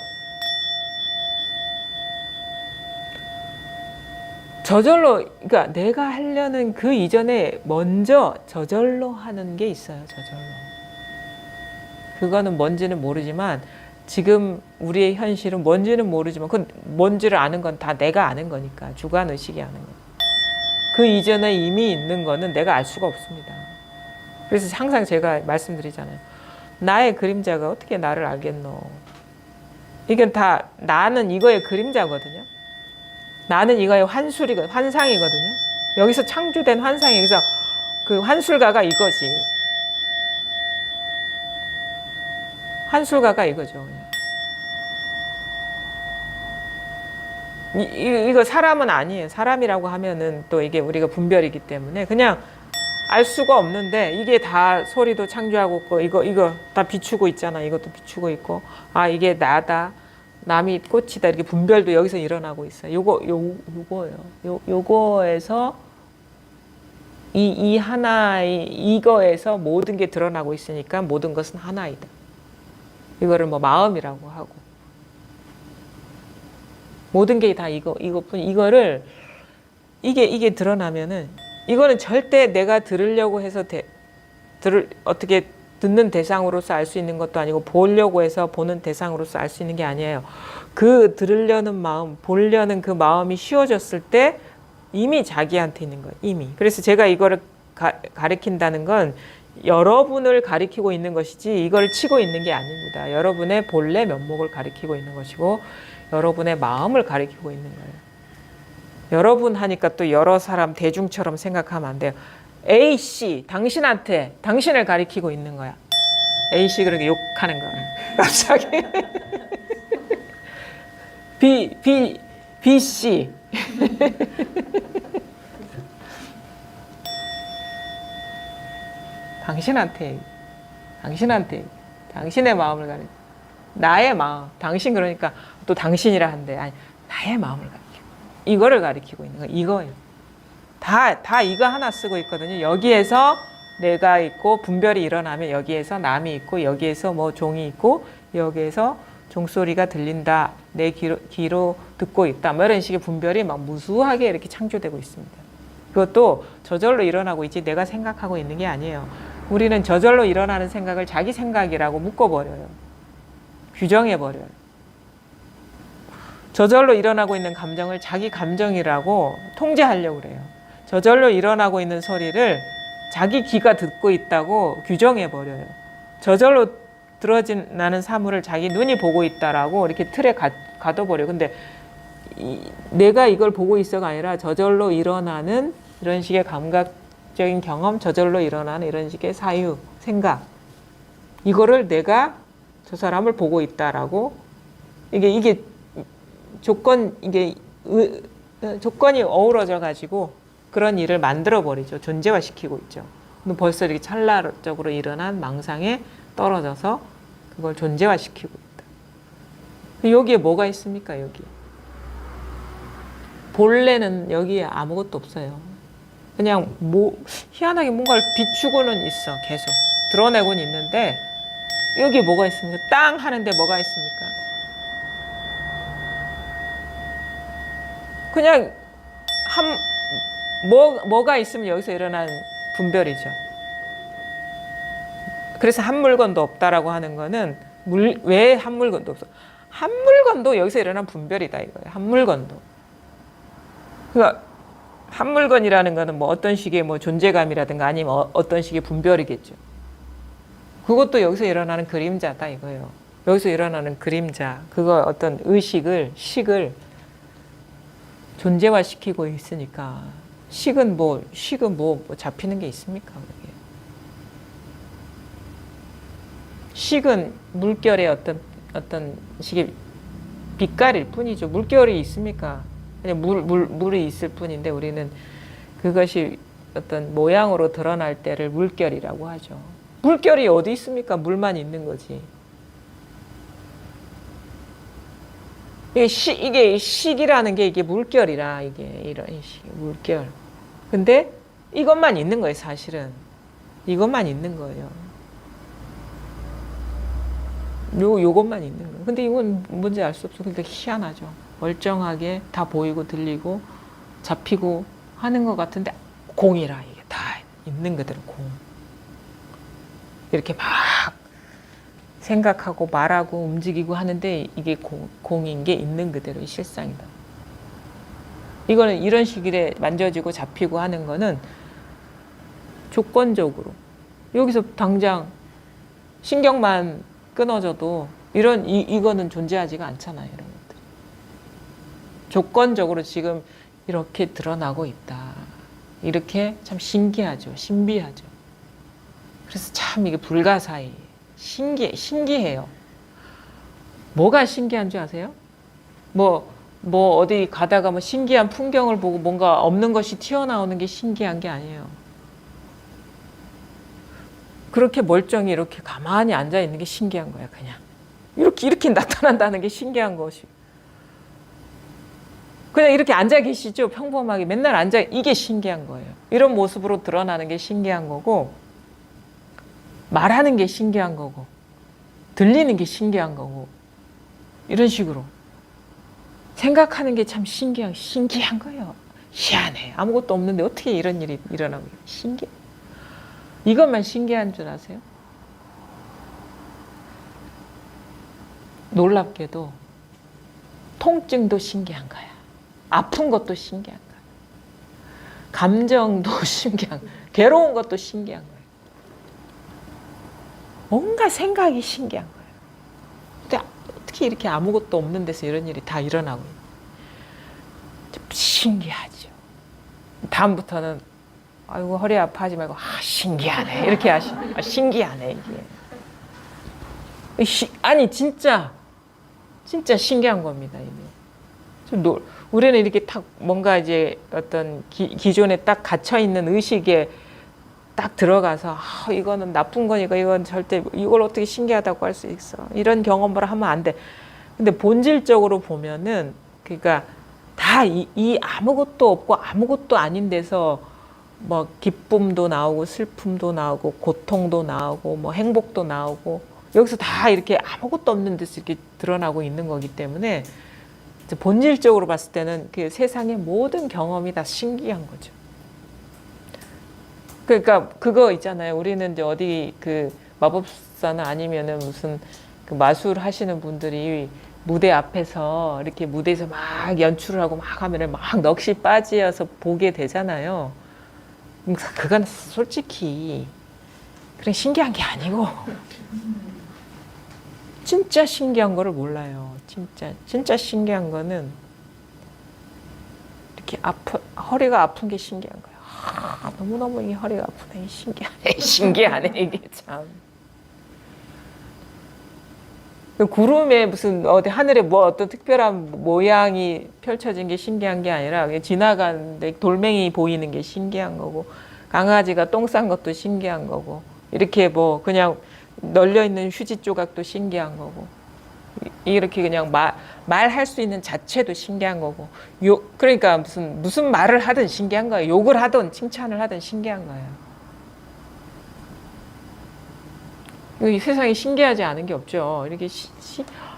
그러니까 내가 하려는 그 이전에 먼저 저절로 하는 게 있어요. 저절로. 그거는 뭔지는 모르지만 지금 우리의 현실은 뭔지는 모르지만 그건 뭔지를 아는 건 다 내가 아는 거니까. 주관의식이 아는 거. 그 이전에 이미 있는 거는 내가 알 수가 없습니다. 그래서 항상 제가 말씀드리잖아요. 나의 그림자가 어떻게 나를 알겠노? 이건 다 나는 이거의 그림자거든요. 나는 이거의 환상이거든요. 여기서 창조된 환상이 여기서 그 환술가가 이거지. 환술가가 이거죠. 이거 사람은 아니에요. 사람이라고 하면은 또 이게 우리가 분별이기 때문에 그냥 알 수가 없는데 이게 다 소리도 창조하고 있고 이거 다 비추고 있잖아. 이것도 비추고 있고 아 이게 나다. 남이 꽃이다. 이렇게 분별도 여기서 일어나고 있어요. 요거예요. 요거에서 이 하나의 이거에서 모든 게 드러나고 있으니까 모든 것은 하나이다. 이거를 뭐 마음이라고 하고 모든 게 다 이것뿐 이거를 이게 드러나면은 이거는 절대 내가 들으려고 해서 어떻게 듣는 대상으로서 알 수 있는 것도 아니고 보려고 해서 보는 대상으로서 알 수 있는 게 아니에요. 그 들으려는 마음, 보려는 그 마음이 쉬워졌을 때 이미 자기한테 있는 거예요. 이미. 그래서 제가 이거를 가리킨다는 건 여러분을 가리키고 있는 것이지 이걸 치고 있는 게 아닙니다. 여러분의 본래 면목을 가리키고 있는 것이고 여러분의 마음을 가리키고 있는 거예요. 여러분 하니까 또 여러 사람 대중처럼 생각하면 안 돼요. A씨, 당신한테 당신을 가리키고 있는 거야. A씨 그렇게 욕하는 거야. 갑자기. B씨. 당신한테 당신의 마음을 가리켜. 나의 마음. 당신 그러니까 또 당신이라 한데 아니 나의 마음을 가리키고 이거를 가리키고 있는 거예요. 이거예요. 다 이거 하나 쓰고 있거든요. 여기에서 내가 있고 분별이 일어나면 여기에서 남이 있고 여기에서 뭐 종이 있고 여기에서 종소리가 들린다. 내 귀로 듣고 있다. 뭐 이런 식의 분별이 막 무수하게 이렇게 창조되고 있습니다. 그것도 저절로 일어나고 있지 내가 생각하고 있는 게 아니에요. 우리는 저절로 일어나는 생각을 자기 생각이라고 묶어버려요. 규정해버려요. 저절로 일어나고 있는 감정을 자기 감정이라고 통제하려고 그래요. 저절로 일어나고 있는 소리를 자기 귀가 듣고 있다고 규정해버려요. 저절로 들어나는 사물을 자기 눈이 보고 있다라고 이렇게 틀에 가둬버려요. 근데 내가 이걸 보고 있어가 아니라 저절로 일어나는 이런 식의 감각적인 경험, 저절로 일어나는 이런 식의 사유, 생각. 이거를 내가 저 사람을 보고 있다라고 이게 조건이 어우러져 가지고 그런 일을 만들어 버리죠. 존재화시키고 있죠. 벌써 이렇게 찰나적으로 일어난 망상에 떨어져서 그걸 존재화시키고 있다. 여기에 뭐가 있습니까? 여기 본래는 여기에 아무것도 없어요. 그냥 희한하게 뭔가를 비추고는 있어. 계속 드러내고는 있는데 여기에 뭐가 있습니까? 땅 하는데 뭐가 있습니까? 그냥 뭐가 있으면 여기서 일어난 분별이죠. 그래서 한 물건도 없다라고 하는 거는 왜 한 물건도 없어? 한 물건도 여기서 일어난 분별이다 이거예요. 한 물건도. 그러니까 한 물건이라는 거는 뭐 어떤 식의 뭐 존재감이라든가 아니면 어떤 식의 분별이겠죠. 그것도 여기서 일어나는 그림자다 이거예요. 여기서 일어나는 그림자, 그거 어떤 식을 존재화시키고 있으니까 식은 뭐 잡히는 게 있습니까? 그게. 식은 물결의 어떤 식의 빛깔일 뿐이죠. 물결이 있습니까? 그냥 물이 있을 뿐인데 우리는 그것이 어떤 모양으로 드러날 때를 물결이라고 하죠. 물결이 어디 있습니까? 물만 있는 거지. 이게 식이라는 게 이게 물결이라 이게 이런 식 물결. 근데 이것만 있는 거예요, 사실은. 이것만 있는 거예요. 요것만 있는 거예요. 근데 이건 뭔지 알 수 없어. 그러니까 희한하죠. 멀쩡하게 다 보이고 들리고 잡히고 하는 것 같은데 공이라 이게 다 있는 그대로 공. 이렇게 막 생각하고 말하고 움직이고 하는데 이게 공인 게 있는 그대로의 실상이다. 이거는 이런 식으로 만져지고 잡히고 하는 거는 조건적으로 여기서 당장 신경만 끊어져도 이거는 존재하지가 않잖아요. 이런 것들. 조건적으로 지금 이렇게 드러나고 있다. 이렇게 참 신기하죠. 신비하죠. 그래서 참 이게 불가사의. 신기해요. 뭐가 신기한 줄 아세요? 뭐 어디 가다가 뭐 신기한 풍경을 보고 뭔가 없는 것이 튀어나오는 게 신기한 게 아니에요. 그렇게 멀쩡히 이렇게 가만히 앉아 있는 게 신기한 거야, 그냥. 이렇게 나타난다는 게 신기한 것이. 그냥 이렇게 앉아 계시죠, 평범하게. 맨날 이게 신기한 거예요. 이런 모습으로 드러나는 게 신기한 거고, 말하는 게 신기한 거고, 들리는 게 신기한 거고, 이런 식으로. 생각하는 게 참 신기한 거예요. 희한해. 아무것도 없는데 어떻게 이런 일이 일어나고 신기해. 이것만 신기한 줄 아세요? 놀랍게도 통증도 신기한 거야. 아픈 것도 신기한 거야. 감정도 신기한 거야. 괴로운 것도 신기한 거야. 뭔가 생각이 신기한 거예요. 근데 어떻게 이렇게 아무것도 없는 데서 이런 일이 다 일어나고 있는 신기하죠. 다음부터는 아이고 허리 아파하지 말고 신기하네 이렇게 신기하네 이게. 아니 진짜 신기한 겁니다. 이게. 우리는 이렇게 딱 뭔가 이제 어떤 기존에 딱 갇혀 있는 의식에 딱 들어가서 이거는 나쁜 거니까 이건 절대 이걸 어떻게 신기하다고 할 수 있어. 이런 경험을 하면 안 돼. 근데 본질적으로 보면은 그러니까 다 이 아무것도 없고 아무것도 아닌 데서 뭐 기쁨도 나오고 슬픔도 나오고 고통도 나오고 뭐 행복도 나오고 여기서 다 이렇게 아무것도 없는 데서 이렇게 드러나고 있는 거기 때문에 본질적으로 봤을 때는 그 세상의 모든 경험이 다 신기한 거죠. 그러니까 그거 있잖아요. 우리는 이제 어디 그 마법사나 아니면은 무슨 그 마술 하시는 분들이 무대 앞에서 이렇게 무대에서 막 연출을 하고 막 하면은 막 넋이 빠지어서 보게 되잖아요. 그건 솔직히 그냥 신기한 게 아니고 진짜 신기한 거를 몰라요. 진짜 신기한 거는 이렇게 허리가 아픈 게 신기한 거예요. 너무너무 이 허리가 아프네. 신기하네 이게 참. 구름에 무슨 어디 하늘에 뭐 어떤 특별한 모양이 펼쳐진 게 신기한 게 아니라 그냥 지나가는데 돌멩이 보이는 게 신기한 거고 강아지가 똥 싼 것도 신기한 거고 이렇게 뭐 그냥 널려 있는 휴지 조각도 신기한 거고 이렇게 그냥 말할 수 있는 자체도 신기한 거고 그러니까 무슨 말을 하든 신기한 거예요. 욕을 하든 칭찬을 하든 신기한 거예요. 이 세상에 신기하지 않은 게 없죠. 이렇게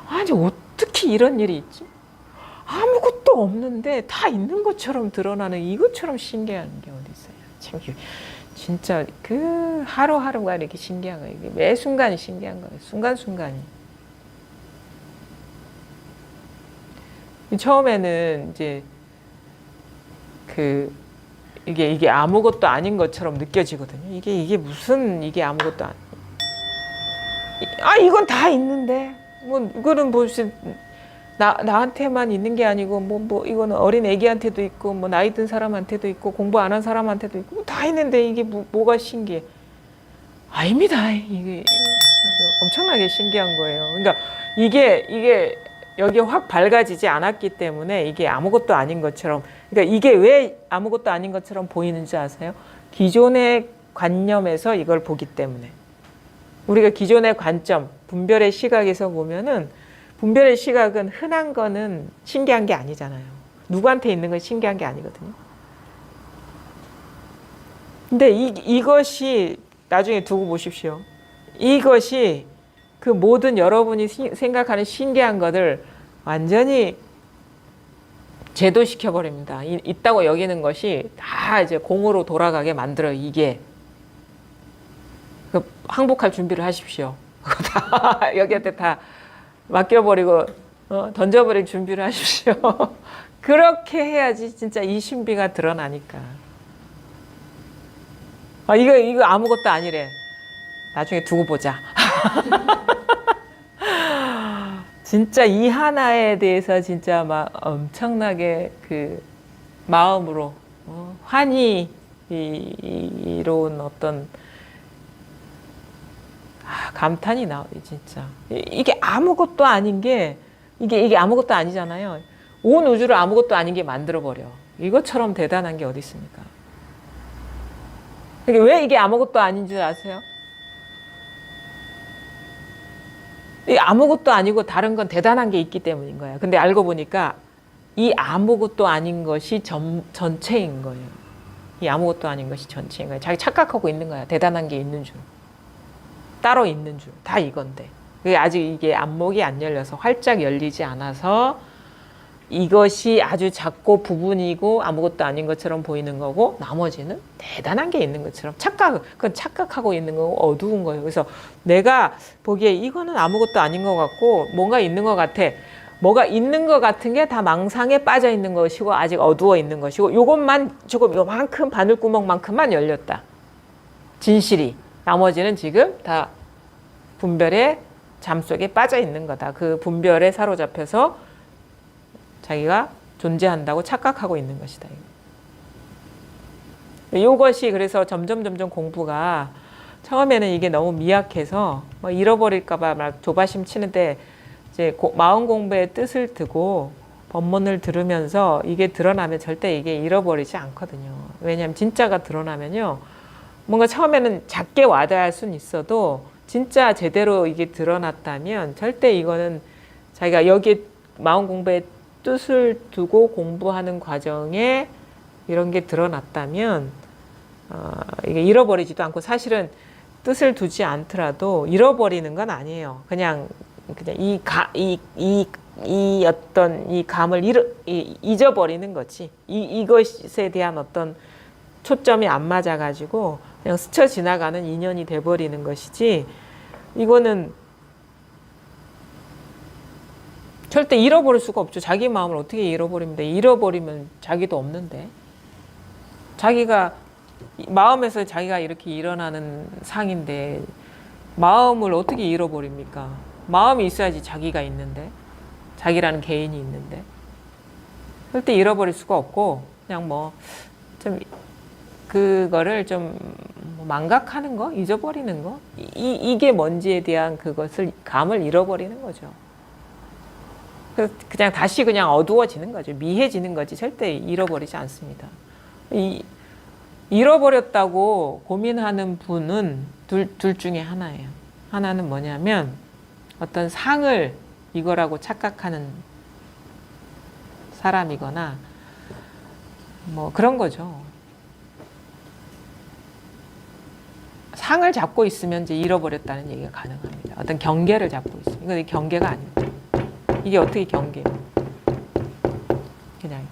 아니 어떻게 이런 일이 있지? 아무것도 없는데 다 있는 것처럼 드러나는 이것처럼 신기한 게 어디 있어요? 참 진짜 그 하루하루가 이렇게 신기한 거예요. 매 순간이 신기한 거예요. 순간순간이. 처음에는 이제 이게 아무것도 아닌 것처럼 느껴지거든요. 이게 무슨 이게 아무것도 이건 다 있는데 뭐 이거는 무슨 나한테만 있는 게 아니고 뭐 이거는 어린 애기한테도 있고 뭐 나이 든 사람한테도 있고 공부 안 한 사람한테도 있고 다 있는데 이게 뭐가 신기해? 아닙니다. 이게 엄청나게 신기한 거예요. 그러니까 이게 여기에 확 밝아지지 않았기 때문에 이게 아무것도 아닌 것처럼 그러니까 이게 왜 아무것도 아닌 것처럼 보이는지 아세요? 기존의 관념에서 이걸 보기 때문에 우리가 기존의 관점, 분별의 시각에서 보면은 분별의 시각은 흔한 거는 신기한 게 아니잖아요. 누구한테 있는 건 신기한 게 아니거든요. 근데 이것이 나중에 두고 보십시오. 이것이 그 모든 여러분이 생각하는 신기한 것을 완전히 제도시켜 버립니다. 있다고 여기는 것이 다 이제 공으로 돌아가게 만들어요. 이게 항복할 준비를 하십시오. 다 여기한테 다 맡겨버리고 던져버릴 준비를 하십시오. 그렇게 해야지 진짜 이 신비가 드러나니까. 이거 아무것도 아니래. 나중에 두고 보자. 진짜 이 하나에 대해서 진짜 막 엄청나게 그 마음으로 환히 이로운 어떤 감탄이 나오지 진짜. 이게 아무것도 아닌 게 이게 아무것도 아니잖아요. 온 우주를 아무것도 아닌 게 만들어 버려. 이것처럼 대단한 게 어디 있습니까? 왜 이게 아무것도 아닌 줄 아세요? 이 아무것도 아니고 다른 건 대단한 게 있기 때문인 거예요. 근데 알고 보니까 이 아무것도 아닌 것이 전체인 거예요. 이 아무것도 아닌 것이 전체인 거예요. 자기 착각하고 있는 거야. 대단한 게 있는 줄. 따로 있는 줄. 다 이건데. 아직 이게 안목이 안 열려서 활짝 열리지 않아서 이것이 아주 작고 부분이고 아무것도 아닌 것처럼 보이는 거고 나머지는 대단한 게 있는 것처럼 그건 착각하고 있는 거고 어두운 거예요. 그래서 내가 보기에 이거는 아무것도 아닌 것 같고 뭔가 있는 것 같아. 뭐가 있는 것 같은 게 다 망상에 빠져 있는 것이고 아직 어두워 있는 것이고 요것만 조금 요만큼 바늘구멍만큼만 열렸다. 진실이. 나머지는 지금 다 분별의 잠 속에 빠져 있는 거다. 그 분별에 사로잡혀서 자기가 존재한다고 착각하고 있는 것이다. 이것이 그래서 점점 공부가 처음에는 이게 너무 미약해서 뭐 잃어버릴까봐 막 조바심 치는데 이제 마음 공부의 뜻을 두고 법문을 들으면서 이게 드러나면 절대 이게 잃어버리지 않거든요. 왜냐하면 진짜가 드러나면요. 뭔가 처음에는 작게 와닿을 수는 있어도 진짜 제대로 이게 드러났다면 절대 이거는 자기가 여기에 마음 공부의 뜻을 두고 공부하는 과정에 이런 게 드러났다면 이게 잃어버리지도 않고 사실은 뜻을 두지 않더라도 잃어버리는 건 아니에요. 그냥 이 어떤 이 감을 잊어버리는 거지. 이것에 대한 어떤 초점이 안 맞아가지고 그냥 스쳐 지나가는 인연이 돼버리는 것이지 이거는 절대 잃어버릴 수가 없죠. 자기 마음을 어떻게 잃어버립니다. 잃어버리면 자기도 없는데. 자기가 마음에서 자기가 이렇게 일어나는 상인데 마음을 어떻게 잃어버립니까? 마음이 있어야지 자기가 있는데. 자기라는 개인이 있는데. 절대 잃어버릴 수가 없고 그냥 뭐 좀 그거를 좀 망각하는 거, 잊어버리는 거 이게 뭔지에 대한 그것을 감을 잃어버리는 거죠. 그냥 다시 그냥 어두워지는 거죠. 미해지는 거지 절대 잃어버리지 않습니다. 잃어버렸다고 고민하는 분은 둘 중에 하나예요. 하나는 뭐냐면 어떤 상을 이거라고 착각하는 사람이거나 뭐 그런 거죠. 상을 잡고 있으면 이제 잃어버렸다는 얘기가 가능합니다. 어떤 경계를 잡고 있어요. 이건 경계가 아닙니다. 이게 어떻게 경계예요? 그냥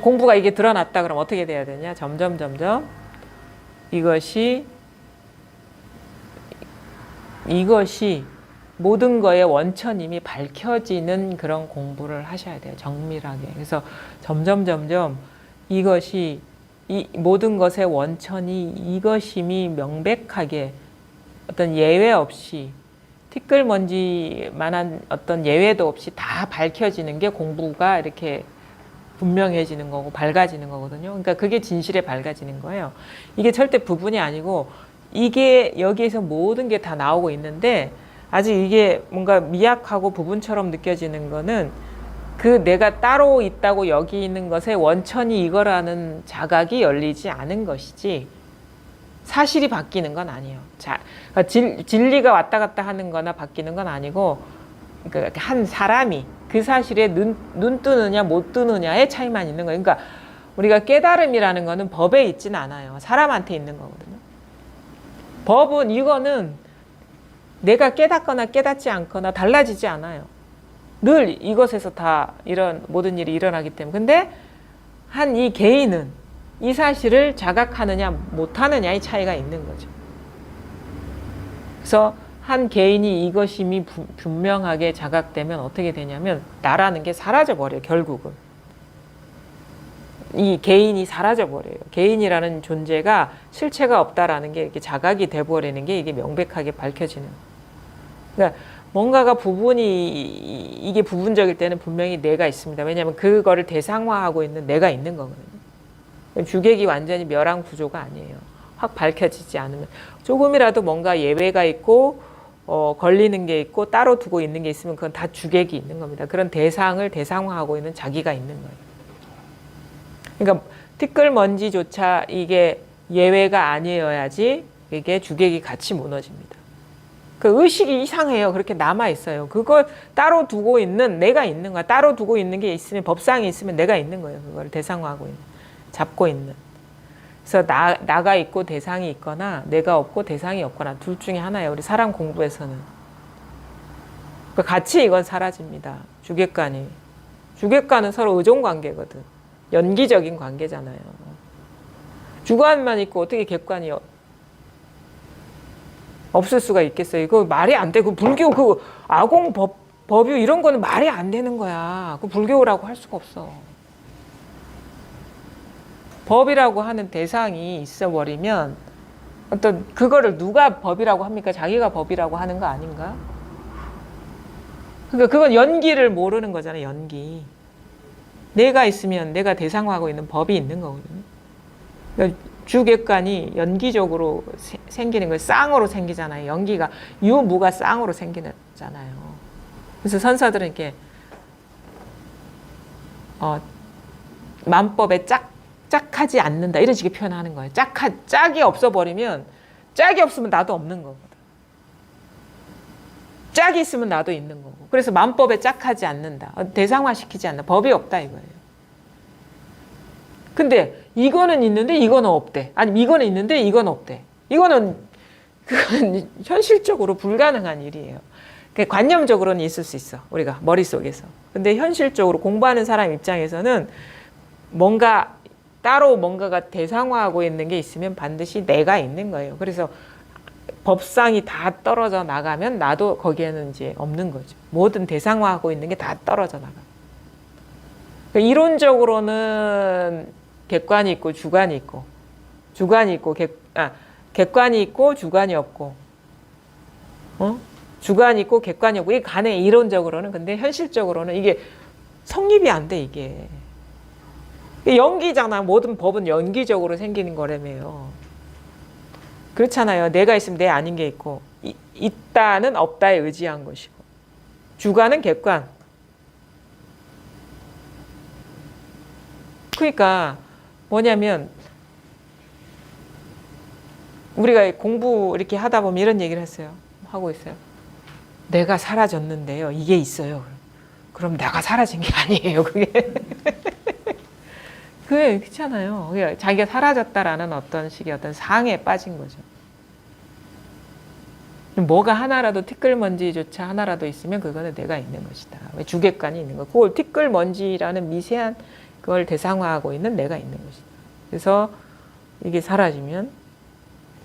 공부가 이게 드러났다 그러면 어떻게 돼야 되냐? 점점 이것이 모든 거의 원천임이 밝혀지는 그런 공부를 하셔야 돼요. 정밀하게. 그래서 점점 이것이 이 모든 것의 원천이 이것임이 명백하게 어떤 예외 없이 티끌먼지만한 어떤 예외도 없이 다 밝혀지는 게 공부가 이렇게 분명해지는 거고 밝아지는 거거든요. 그러니까 그게 진실에 밝아지는 거예요. 이게 절대 부분이 아니고 이게 여기에서 모든 게 다 나오고 있는데 아직 이게 뭔가 미약하고 부분처럼 느껴지는 거는 그 내가 따로 있다고 여기 있는 것의 원천이 이거라는 자각이 열리지 않은 것이지 사실이 바뀌는 건 아니에요. 그러니까 진리가 왔다 갔다 하는 거나 바뀌는 건 아니고 그러니까 한 사람이 그 사실에 눈 뜨느냐 못 뜨느냐의 차이만 있는 거예요. 그러니까 우리가 깨달음이라는 거는 법에 있지는 않아요. 사람한테 있는 거거든요. 법은 이거는 내가 깨닫거나 깨닫지 않거나 달라지지 않아요. 늘 이것에서 다 이런 모든 일이 일어나기 때문에. 근데 한 이 개인은 이 사실을 자각하느냐 못하느냐의 차이가 있는 거죠. 그래서 한 개인이 이것임이 분명하게 자각되면 어떻게 되냐면 나라는 게 사라져 버려요. 결국은. 이 개인이 사라져 버려요. 개인이라는 존재가 실체가 없다라는 게 이렇게 자각이 돼 버리는 게 이게 명백하게 밝혀지는. 그러니까 뭔가가 이게 부분적일 때는 분명히 내가 있습니다. 왜냐하면 그거를 대상화하고 있는 내가 있는 거거든요. 주객이 완전히 멸한 구조가 아니에요. 확 밝혀지지 않으면 조금이라도 뭔가 예외가 있고 걸리는 게 있고 따로 두고 있는 게 있으면 그건 다 주객이 있는 겁니다. 그런 대상을 대상화하고 있는 자기가 있는 거예요. 그러니까 티끌먼지조차 이게 예외가 아니어야지 이게 주객이 같이 무너집니다. 그 의식이 이상해요. 그렇게 남아 있어요. 그걸 따로 두고 있는 내가 있는 거야. 따로 두고 있는 게 있으면 법상이 있으면 내가 있는 거예요. 그걸 대상화하고 있는, 잡고 있는. 그래서 나가 있고 대상이 있거나 내가 없고 대상이 없거나 둘 중에 하나예요. 우리 사람 공부에서는. 같이 이건 사라집니다. 주객관이. 주객관은 서로 의존 관계거든. 연기적인 관계잖아요. 주관만 있고 어떻게 객관이 없을 수가 있겠어요. 이거 말이 안 되고 불교 그 아공 법유 이런 거는 말이 안 되는 거야. 그 불교라고 할 수가 없어. 법이라고 하는 대상이 있어버리면 어떤 그거를 누가 법이라고 합니까? 자기가 법이라고 하는 거 아닌가? 그러니까 그건 연기를 모르는 거잖아요. 연기. 내가 있으면 내가 대상화하고 있는 법이 있는 거거든요. 그러니까 주객관이 연기적으로 생기는 거예요. 쌍으로 생기잖아요. 연기가 유무가 쌍으로 생기잖아요. 그래서 선사들은 이렇게 만법에 짝하지 않는다 이런 식의 표현하는 거예요. 짝이 없어버리면 짝이 없으면 나도 없는 거거든. 짝이 있으면 나도 있는 거고. 그래서 만법에 짝하지 않는다. 대상화시키지 않는다. 법이 없다 이거예요. 근데 이거는 있는데 이거는 없대. 아니면 이거는 있는데 이건 없대. 그건 현실적으로 불가능한 일이에요. 관념적으로는 있을 수 있어. 우리가 머릿속에서. 근데 현실적으로 공부하는 사람 입장에서는 뭔가 따로 뭔가가 대상화하고 있는 게 있으면 반드시 내가 있는 거예요. 그래서 법상이 다 떨어져 나가면 나도 거기에는 이제 없는 거죠. 모든 대상화하고 있는 게 다 떨어져 나가. 그러니까 이론적으로는 객관이 있고 주관이 있고 객관이 있고 주관이 없고 주관이 있고 객관이 없고 이게 가능해. 이론적으로는. 근데 현실적으로는 이게 성립이 안 돼. 이게 연기잖아. 모든 법은 연기적으로 생기는 거라며요. 그렇잖아요. 내가 있으면 내 아닌 게 있고 있다는 없다에 의지한 것이고 주관은 객관. 그러니까 뭐냐면 우리가 공부 이렇게 하다 보면 이런 얘기를 하고 있어요. 내가 사라졌는데요. 이게 있어요. 그럼 내가 사라진 게 아니에요. 그게. 그게 그렇잖아요. 자기가 사라졌다라는 어떤 식의 어떤 상에 빠진 거죠. 뭐가 하나라도 티끌먼지조차 하나라도 있으면 그거는 내가 있는 것이다. 왜 주객관이 있는 거. 그걸 티끌먼지라는 미세한 그걸 대상화하고 있는 내가 있는 것이다. 그래서 이게 사라지면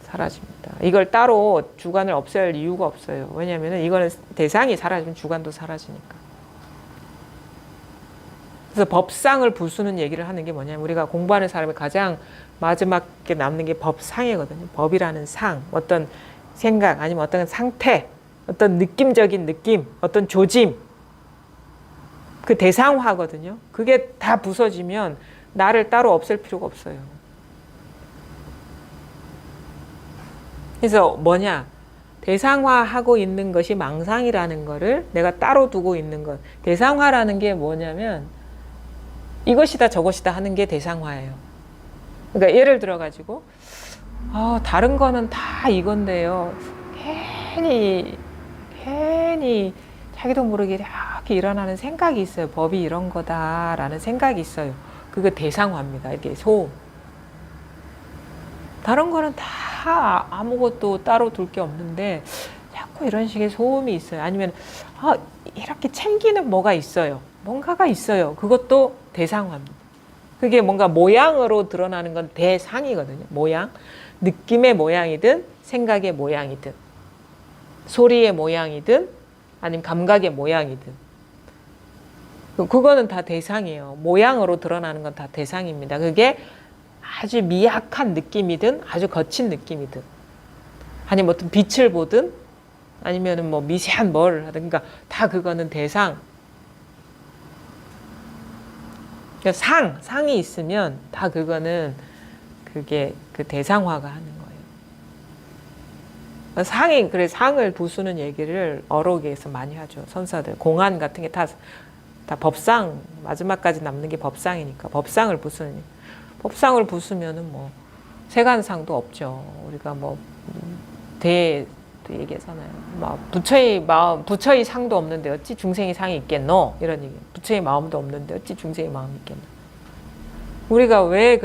사라집니다. 이걸 따로 주관을 없앨 이유가 없어요. 왜냐하면 이거는 대상이 사라지면 주관도 사라지니까. 그래서 법상을 부수는 얘기를 하는 게 뭐냐면 우리가 공부하는 사람이 가장 마지막에 남는 게 법상이거든요. 법이라는 상, 어떤 생각 아니면 어떤 상태, 어떤 느낌적인 느낌, 어떤 조짐, 그 대상화거든요. 그게 다 부서지면 나를 따로 없앨 필요가 없어요. 그래서 뭐냐? 대상화하고 있는 것이 망상이라는 거를 내가 따로 두고 있는 것. 대상화라는 게 뭐냐면 이것이다 저것이다 하는 게 대상화예요. 그러니까 예를 들어 가지고 다른 거는 다 이건데요. 괜히 자기도 모르게 이렇게 일어나는 생각이 있어요. 법이 이런 거다라는 생각이 있어요. 그거 대상화입니다. 이게 소음. 다른 거는 다 아무것도 따로 둘 게 없는데 자꾸 이런 식의 소음이 있어요. 아니면 이렇게 챙기는 뭐가 있어요. 뭔가가 있어요. 그것도 대상화입니다. 그게 뭔가 모양으로 드러나는 건 대상이거든요. 모양. 느낌의 모양이든 생각의 모양이든 소리의 모양이든 아니면 감각의 모양이든 그거는 다 대상이에요. 모양으로 드러나는 건 다 대상입니다. 그게 아주 미약한 느낌이든 아주 거친 느낌이든 아니면 어떤 빛을 보든 아니면은 뭐 미세한 뭘 하든 그러니까 다 그거는 대상. 그러니까 상이 있으면 다 그거는 그게 그 대상화가 하는 거예요. 그래서 상을 부수는 얘기를 어록에서 많이 하죠. 선사들. 공안 같은 게 다 법상, 마지막까지 남는 게 법상이니까. 법상을 부수는, 법상을 부수면은 뭐, 세간상도 없죠. 우리가 뭐, 얘기하잖아요. 막 부처의 상도 없는데 어찌 중생의 상이 있겠노? 이런 얘기. 부처의 마음도 없는데 어찌 중생의 마음이 있겠노? 우리가 왜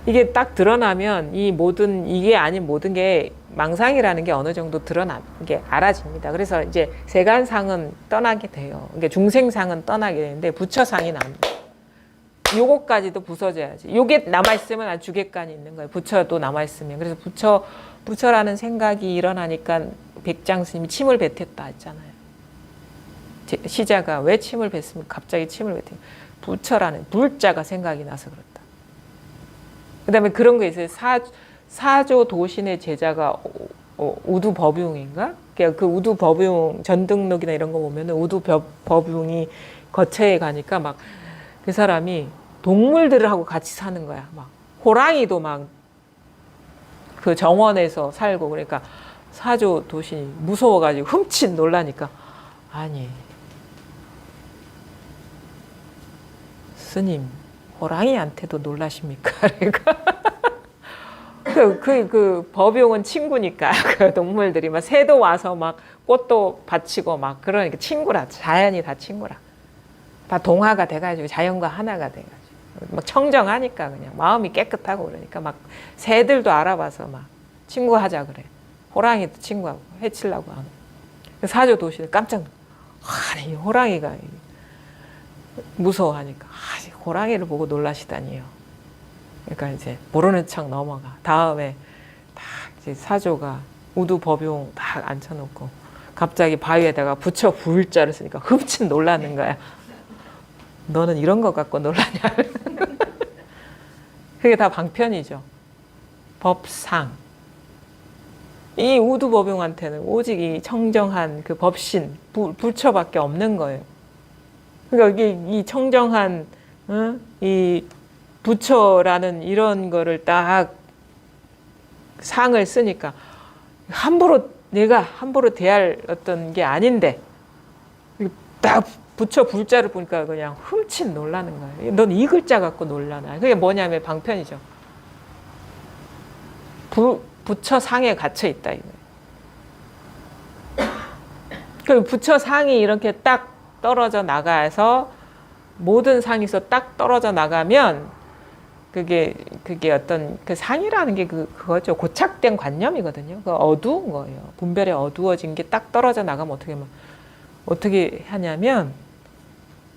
이게 딱 드러나면 이게 아닌 모든 게 망상이라는 게 어느 정도 드러나는 게 알아집니다. 그래서 이제 세간상은 떠나게 돼요. 그러니까 중생상은 떠나게 되는데 부처상이 남니다. 요거까지도 부서져야지. 요게 남아있으면 한 주객관이 있는 거예요. 부처도 남아있으면. 그래서 부처라는 생각이 일어나니까 백장 스님이 침을 뱉었다 했잖아요. 시자가 왜 침을 뱉으면 갑자기 침을 뱉어요. 부처라는 불자가 생각이 나서 그렇다. 그 다음에 그런 거 있어요. 사조 도신의 제자가 우두법용인가? 그 우두법용 전등록이나 이런 거 보면은 우두법용이 거처에 가니까 막 그 사람이 동물들하고 같이 사는 거야. 막 호랑이도 막 그 정원에서 살고 그러니까 사조 도신이 무서워가지고 흠칫 놀라니까 아니 스님 호랑이한테도 놀라십니까? 그러니까 그 법용은 친구니까 그 동물들이 막 새도 와서 막 꽃도 바치고 막 그러니까 친구라 자연이 다 친구라 다 동화가 돼가지고 자연과 하나가 돼가지고 막 청정하니까 그냥 마음이 깨끗하고 그러니까 막 새들도 알아봐서 막 친구하자 그래 호랑이도 친구하고 해치려고 하고 사조 도시는 깜짝 아니 호랑이가 무서워하니까 호랑이를 보고 놀라시다니요. 그러니까 이제 모르는 척 넘어가. 다음에 딱 이제 사조가 우두법용 딱 앉혀놓고 갑자기 바위에다가 부처 불자를 쓰니까 흠칫 놀라는 거야. 너는 이런 거 갖고 놀라냐. 그게 다 방편이죠. 법상. 이 우두법용한테는 오직 이 청정한 그 법신, 불처밖에 없는 거예요. 그러니까 이 청정한 이 부처라는 이런 거를 딱 상을 쓰니까 내가 함부로 대할 어떤 게 아닌데 딱 부처 불자를 보니까 그냥 흠칫 놀라는 거예요. 넌 이 글자 갖고 놀라나. 그게 뭐냐면 방편이죠. 부처 상에 갇혀 있다 이거예요. 그 부처 상이 이렇게 딱 떨어져 나가서 모든 상에서 딱 떨어져 나가면 그게 어떤 그 상이라는 게 그거죠. 고착된 관념이거든요. 그 어두운 거예요. 분별이 어두워진 게 딱 떨어져 나가면 어떻게 하냐면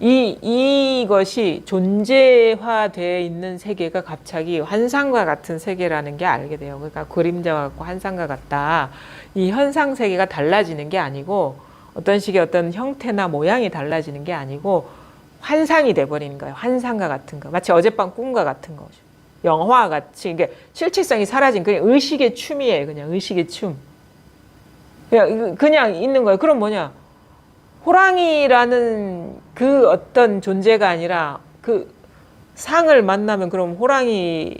이것이 존재화되어 있는 세계가 갑자기 환상과 같은 세계라는 게 알게 돼요. 그러니까 그림자와 같고 환상과 같다. 이 현상 세계가 달라지는 게 아니고 어떤 식의 어떤 형태나 모양이 달라지는 게 아니고 환상이 돼버리는 거예요. 환상과 같은 거. 마치 어젯밤 꿈과 같은 거죠. 영화와 같이. 이게 실체성이 사라진 그냥 의식의 춤이에요. 그냥 의식의 춤. 그냥 있는 거예요. 그럼 뭐냐? 호랑이라는 그 어떤 존재가 아니라 그 상을 만나면 그럼 호랑이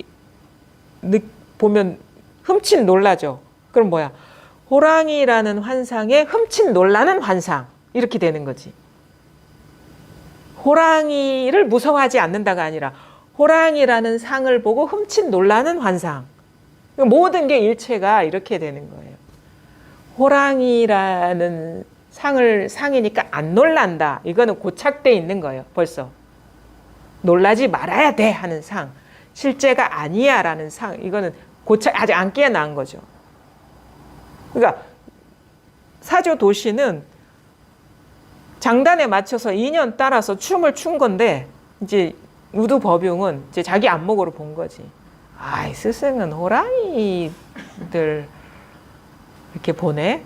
보면 흠칫 놀라죠. 그럼 뭐야? 호랑이라는 환상에 흠칫 놀라는 환상. 이렇게 되는 거지. 호랑이를 무서워하지 않는다가 아니라 호랑이라는 상을 보고 흠칫 놀라는 환상. 모든 게 일체가 이렇게 되는 거예요. 호랑이라는 상이니까 안 놀란다. 이거는 고착돼 있는 거예요. 벌써. 놀라지 말아야 돼 하는 상. 실제가 아니야 라는 상. 이거는 아직 안 깨어난 거죠. 그러니까 사조 도시는 장단에 맞춰서 인연 따라서 춤을 춘 건데 이제 우두법용은 이제 자기 안목으로 본 거지. 스승은 호랑이들 이렇게 보네.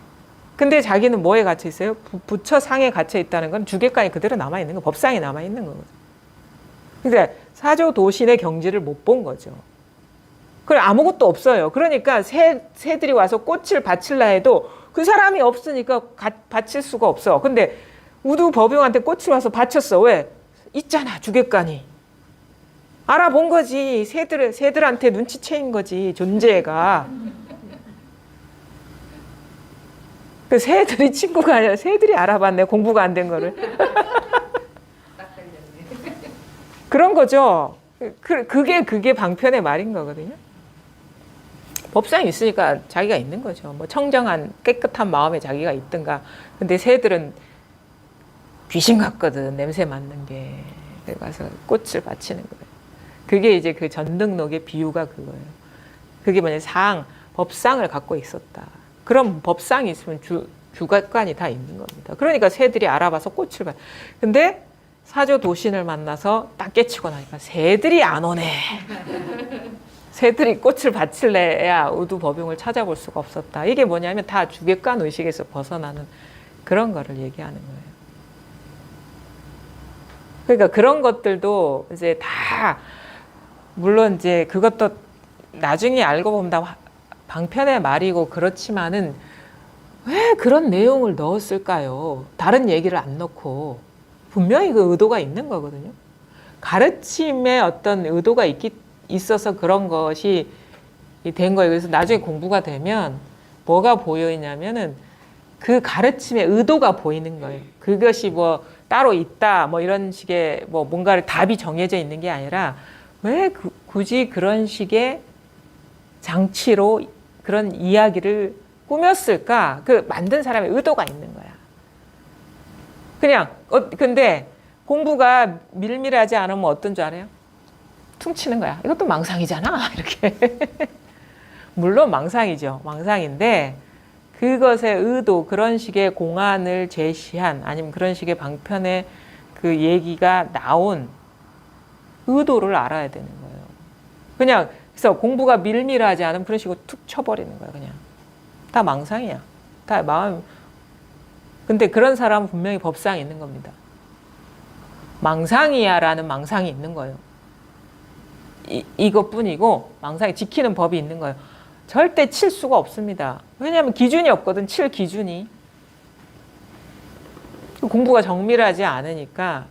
근데 자기는 뭐에 갇혀 있어요? 부처 상에 갇혀 있다는 건 주객관이 그대로 남아 있는 거, 법상이 남아 있는 거거든. 근데 사조 도신의 경지를 못 본 거죠. 그래 아무것도 없어요. 그러니까 새들이 와서 꽃을 바칠라 해도 그 사람이 없으니까 바칠 수가 없어. 근데 우두 법용한테 꽃을 와서 바쳤어. 왜? 있잖아 주객관이. 알아본 거지. 새들한테 눈치채인 거지 존재가. 그 새들이 친구가 아니라 새들이 알아봤네. 공부가 안 된 거를. 그런 거죠. 그게 방편의 말인 거거든요. 법상이 있으니까 자기가 있는 거죠. 뭐 청정한 깨끗한 마음에 자기가 있든가. 근데 새들은 귀신 같거든. 냄새 맡는 게. 그래 가서 꽃을 바치는 거예요. 그게 이제 그 전등록의 비유가 그거예요. 그게 뭐냐 법상을 갖고 있었다. 그럼 법상이 있으면 주객관이 다 있는 겁니다. 그러니까 새들이 알아봐서 꽃을 근데 사조 도신을 만나서 딱 깨치고 나니까 새들이 안 오네. 새들이 꽃을 바칠래야 우두 법용을 찾아볼 수가 없었다. 이게 뭐냐면 다 주객관 의식에서 벗어나는 그런 거를 얘기하는 거예요. 그러니까 그런 것들도 이제 다 물론 이제 그것도 나중에 알고 보면 다 방편의 말이고 그렇지만은 왜 그런 내용을 넣었을까요? 다른 얘기를 안 넣고 분명히 그 의도가 있는 거거든요. 가르침에 어떤 의도가 있어서 그런 것이 된 거예요. 그래서 나중에 공부가 되면 뭐가 보이냐면은 그 가르침의 의도가 보이는 거예요. 그것이 뭐 따로 있다 뭐 이런 식의 뭐 뭔가를 답이 정해져 있는 게 아니라 왜 굳이 그런 식의 장치로 그런 이야기를 꾸몄을까? 그 만든 사람의 의도가 있는 거야. 그냥 근데 공부가 밀밀하지 않으면 어떤 줄 알아요? 퉁치는 거야. 이것도 망상이잖아. 이렇게. 물론 망상이죠. 망상인데 그것의 의도, 그런 식의 공안을 제시한 아니면 그런 식의 방편의 그 얘기가 나온 의도를 알아야 되는 거예요. 그냥 그래서 공부가 밀밀하지 않으면 그런 식으로 툭 쳐버리는 거야. 그냥 다 망상이야. 다 마음. 근데 그런 사람은 분명히 법상이 있는 겁니다. 망상이야라는 망상이 있는 거예요. 이것뿐이고 망상이 지키는 법이 있는 거예요. 절대 칠 수가 없습니다. 왜냐하면 기준이 없거든. 칠 기준이. 공부가 정밀하지 않으니까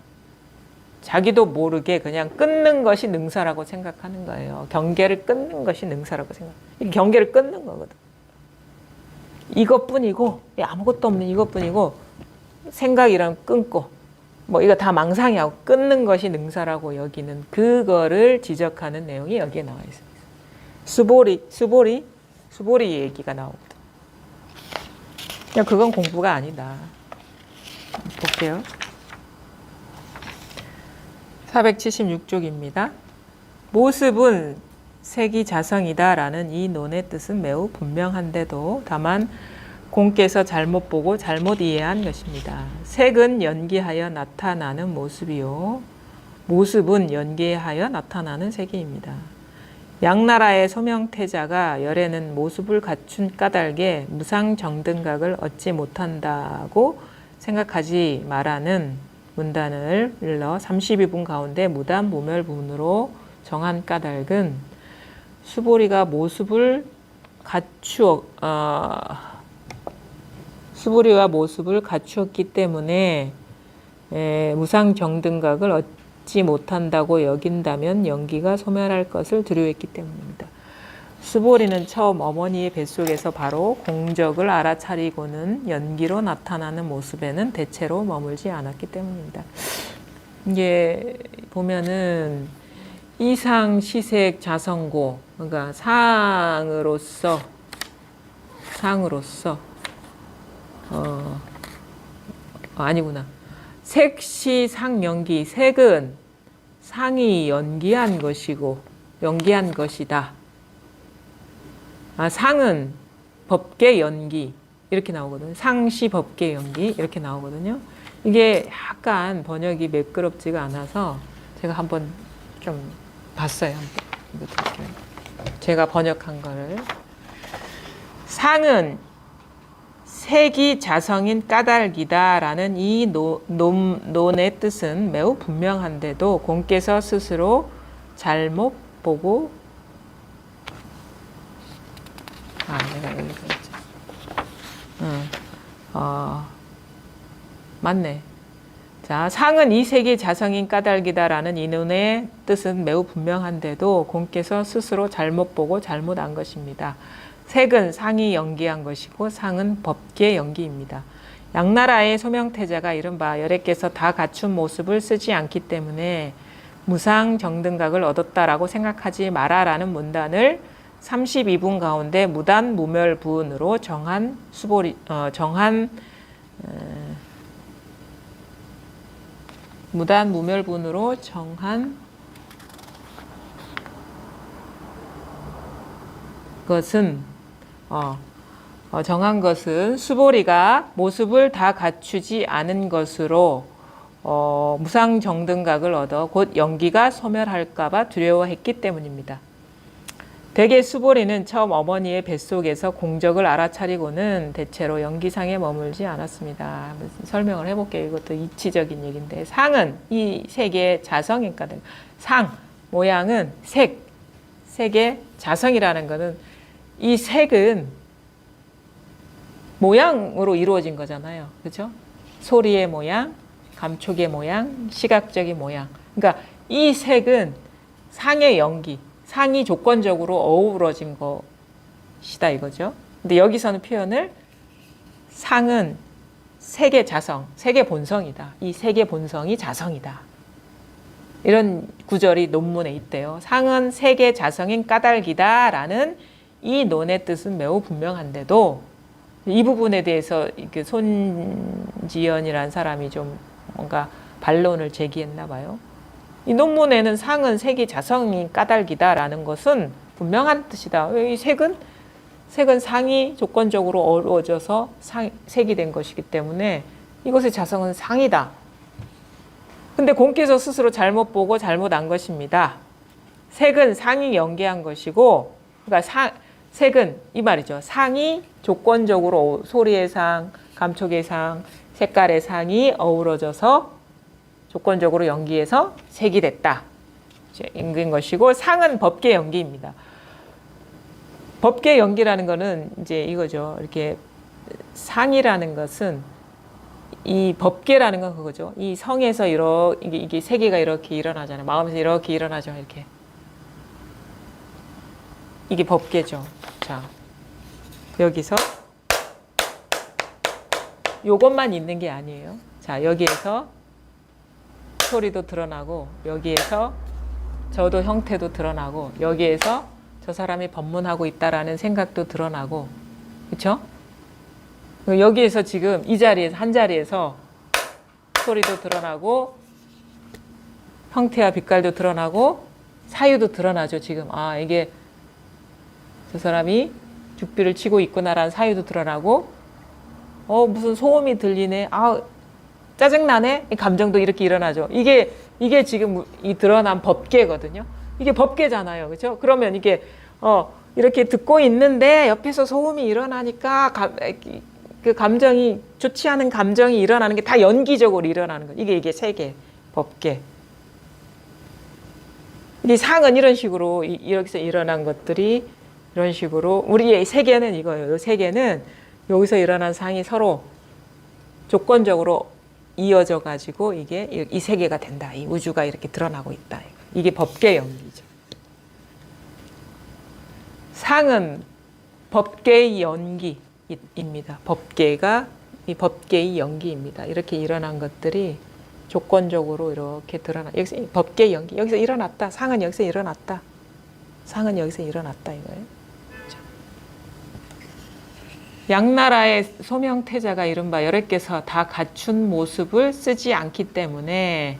자기도 모르게 그냥 끊는 것이 능사라고 생각하는 거예요. 경계를 끊는 것이 능사라고 생각해요. 경계를 끊는 거거든. 이것뿐이고 아무것도 없는 이것뿐이고 생각이랑 끊고 뭐 이거 다 망상이하고 끊는 것이 능사라고 여기는 그거를 지적하는 내용이 여기에 나와 있습니다. 수보리 얘기가 나오거든. 그냥 그건 공부가 아니다. 볼게요. 476쪽입니다. 모습은 색이 자성이다라는 이 논의 뜻은 매우 분명한데도 다만 공께서 잘못 보고 잘못 이해한 것입니다. 색은 연기하여 나타나는 모습이요. 모습은 연기하여 나타나는 세계입니다. 양나라의 소명태자가 열에는 모습을 갖춘 까닭에 무상정등각을 얻지 못한다고 생각하지 말라는 문단을 일러 32분 가운데 무단 모멸분으로 정한 까닭은 수보리가 모습을 갖추었기 때문에 무상정등각을 얻지 못한다고 여긴다면 연기가 소멸할 것을 두려워했기 때문입니다. 수보리는 처음 어머니의 뱃속에서 바로 공적을 알아차리고는 연기로 나타나는 모습에는 대체로 머물지 않았기 때문입니다. 이게 보면은 이상, 시색, 자성고, 그러니까 상으로서 아니구나. 색시 상연기. 색은 상이 연기한 것이고 연기한 것이다. 상은 법계 연기 이렇게 나오거든요. 상시 법계 연기 이렇게 나오거든요. 이게 약간 번역이 매끄럽지가 않아서 제가 한번 좀 봤어요. 이거 드릴게요. 제가 번역한 거를. 상은 색이 자성인 까닭이다라는 이 논의 뜻은 매우 분명한데도 공께서 스스로 잘못 보고 내가 여기 그랬지. 맞네. 자, 상은 이 색이 자성인 까닭이다라는 이 논의 뜻은 매우 분명한데도 공께서 스스로 잘못 보고 잘못 안 것입니다. 색은 상이 연기한 것이고 상은 법계 연기입니다. 양나라의 소명태자가 이른바 열애께서 다 갖춘 모습을 쓰지 않기 때문에 무상정등각을 얻었다라고 생각하지 마라라는 문단을 32분 가운데 무단무멸부운으로 정한 무단무멸부운으로 정한 것은 수보리가 모습을 다 갖추지 않은 것으로 무상정등각을 얻어 곧 연기가 소멸할까봐 두려워했기 때문입니다. 대개 수보리는 처음 어머니의 뱃속에서 공적을 알아차리고는 대체로 연기상에 머물지 않았습니다. 설명을 해볼게요. 이것도 이치적인 얘기인데, 상은 이 색의 자성이니까 상, 모양은 색의 자성이라는 것은 이 색은 모양으로 이루어진 거잖아요. 그렇죠? 소리의 모양, 감촉의 모양, 시각적인 모양. 그러니까 이 색은 상의 연기, 상이 조건적으로 어우러진 것이다 이거죠. 근데 여기서는 표현을 상은 색의 자성, 색의 본성이다. 이 색의 본성이 자성이다. 이런 구절이 논문에 있대요. 상은 색의 자성인 까닭이다 라는 이 논의 뜻은 매우 분명한데도 이 부분에 대해서 손지연이라는 사람이 좀 뭔가 반론을 제기했나 봐요. 이 논문에는 상은 색이 자성인 까닭이다라는 것은 분명한 뜻이다. 이 색은 상이 조건적으로 어우러져서 색이 된 것이기 때문에 이것의 자성은 상이다. 근데 공께서 스스로 잘못 보고 잘못 안 것입니다. 색은 상이 연계한 것이고, 그러니까 색은 이 말이죠. 상이 조건적으로 소리의 상, 감촉의 상, 색깔의 상이 어우러져서 조건적으로 연기해서 색이 됐다. 인근 것이고, 상은 법계 연기입니다. 법계 연기라는 거는 이제 이거죠. 이렇게 상이라는 것은 이 법계라는 건 그거죠. 이 성에서 이게 세계가 이렇게 일어나잖아요. 마음에서 이렇게 일어나죠. 이렇게. 이게 법계죠. 자, 여기서 요것만 있는 게 아니에요. 자, 여기에서 소리도 드러나고, 여기에서 저도 형태도 드러나고, 여기에서 저 사람이 법문하고 있다라는 생각도 드러나고, 그렇죠? 여기에서 지금 이 자리에서 한 자리에서 소리도 드러나고, 형태와 빛깔도 드러나고, 사유도 드러나죠. 지금 이게 저 사람이 죽비를 치고 있구나라는 사유도 드러나고, 무슨 소음이 들리네. 짜증나네. 이 감정도 이렇게 일어나죠. 이게 지금 이 드러난 법계거든요. 이게 법계잖아요. 그렇죠? 그러면 이게 이렇게 듣고 있는데 옆에서 소음이 일어나니까 그 감정이 좋지 않은 감정이 일어나는 게 다 연기적으로 일어나는 거예요. 이게 세계, 법계. 이 상은 이런 식으로 여기서 일어난 것들이 이런 식으로 우리의 세계는 이거예요. 이 세계는 여기서 일어난 상이 서로 조건적으로 이어져 가지고 이게 이 세계가 된다. 이 우주가 이렇게 드러나고 있다. 이게 법계 연기죠. 상은 법계의 연기입니다. 이 법계의 연기입니다. 이렇게 일어난 것들이 조건적으로 이렇게 드러나. 여기서 법계의 연기. 여기서 일어났다. 상은 여기서 일어났다. 상은 여기서 일어났다 이거예요. 양나라의 소명태자가 이른바 열애께서 다 갖춘 모습을 쓰지 않기 때문에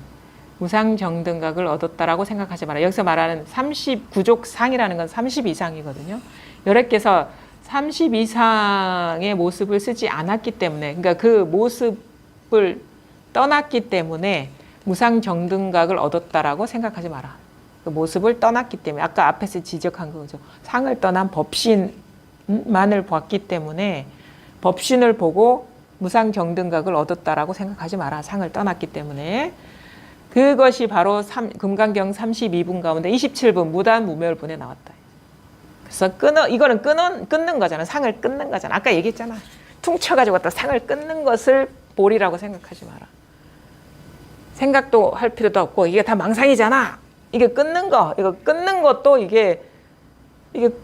무상정등각을 얻었다라고 생각하지 마라. 여기서 말하는 39족상이라는 건 32상이거든요. 열애께서 32상의 모습을 쓰지 않았기 때문에, 그러니까 그 모습을 떠났기 때문에 무상정등각을 얻었다라고 생각하지 마라. 그 모습을 떠났기 때문에, 아까 앞에서 지적한 거죠. 상을 떠난 법신만을 봤기 때문에 법신을 보고 무상정등각을 얻었다라고 생각하지 마라. 상을 떠났기 때문에. 그것이 바로 금강경 32분 가운데 27분 무단무멸분에 나왔다. 그래서 이거는 끊는 거잖아. 상을 끊는 거잖아. 아까 얘기했잖아. 퉁쳐가지고 또 상을 끊는 것을 볼이라고 생각하지 마라. 생각도 할 필요도 없고 이게 다 망상이잖아. 이게 이거 끊는 것도 이게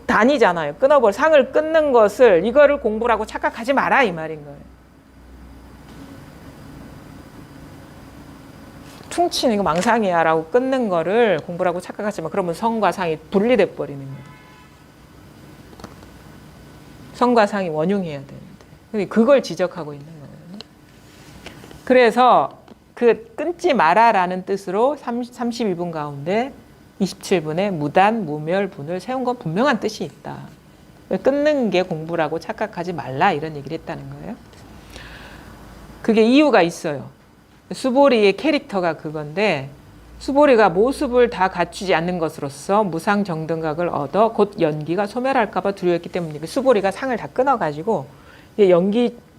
단이잖아요. 상을 끊는 것을 이거를 공부라고 착각하지 마라 이 말인 거예요. 퉁치는 거 망상이야 라고 끊는 거를 공부라고 착각하지 마. 그러면 성과 상이 분리돼 버리는 거예요. 성과 상이 원흉해야 되는데 그걸 지적하고 있는 거예요. 그래서 그 끊지 마라라는 뜻으로 32분 가운데 27분에 무단 무멸분을 세운 건 분명한 뜻이 있다. 끊는 게 공부라고 착각하지 말라 이런 얘기를 했다는 거예요. 그게 이유가 있어요. 수보리의 캐릭터가 그건데 수보리가 모습을 다 갖추지 않는 것으로서 무상정등각을 얻어 곧 연기가 소멸할까 봐 두려웠기 때문이니까 수보리가 상을 다 끊어가지고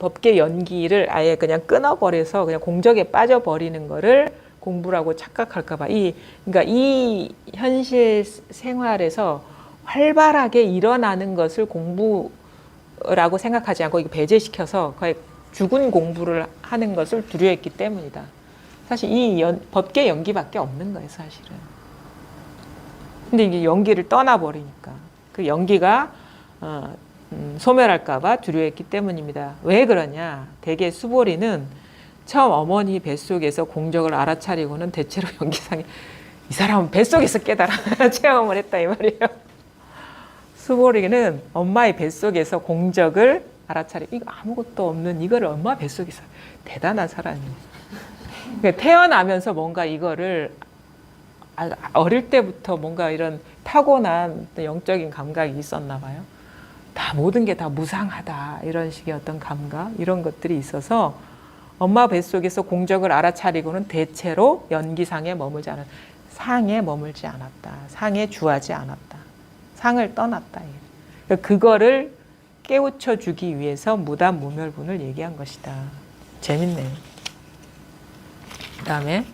법계 연기를 아예 그냥 끊어버려서 그냥 공적에 빠져버리는 거를 공부라고 착각할까 봐. 그러니까 이 현실 생활에서 활발하게 일어나는 것을 공부라고 생각하지 않고 배제시켜서 거의 죽은 공부를 하는 것을 두려워했기 때문이다. 사실 법계 연기밖에 없는 거예요, 사실은. 근데 이게 연기를 떠나버리니까 그 연기가 소멸할까봐 두려워했기 때문입니다. 왜 그러냐? 대개 수보리는 처음 어머니 뱃속에서 공적을 알아차리고는 대체로 연기상에 이 사람은 뱃속에서 깨달아 체험을 했다 이 말이에요. 수보리는 엄마의 뱃속에서 공적을 알아차리고 이거 아무것도 없는 이거를 엄마 뱃속에서 대단한 사람이에요. 태어나면서 뭔가 이거를 어릴 때부터 뭔가 이런 타고난 영적인 감각이 있었나 봐요. 모든 게 다 무상하다 이런 식의 어떤 감각 이런 것들이 있어서 엄마 뱃속에서 공적을 알아차리고는 대체로 연기상에 머물지 않았다. 상에 머물지 않았다. 상에 주하지 않았다. 상을 떠났다. 그거를 깨우쳐 주기 위해서 무단무멸분을 얘기한 것이다. 재밌네요. 그 다음에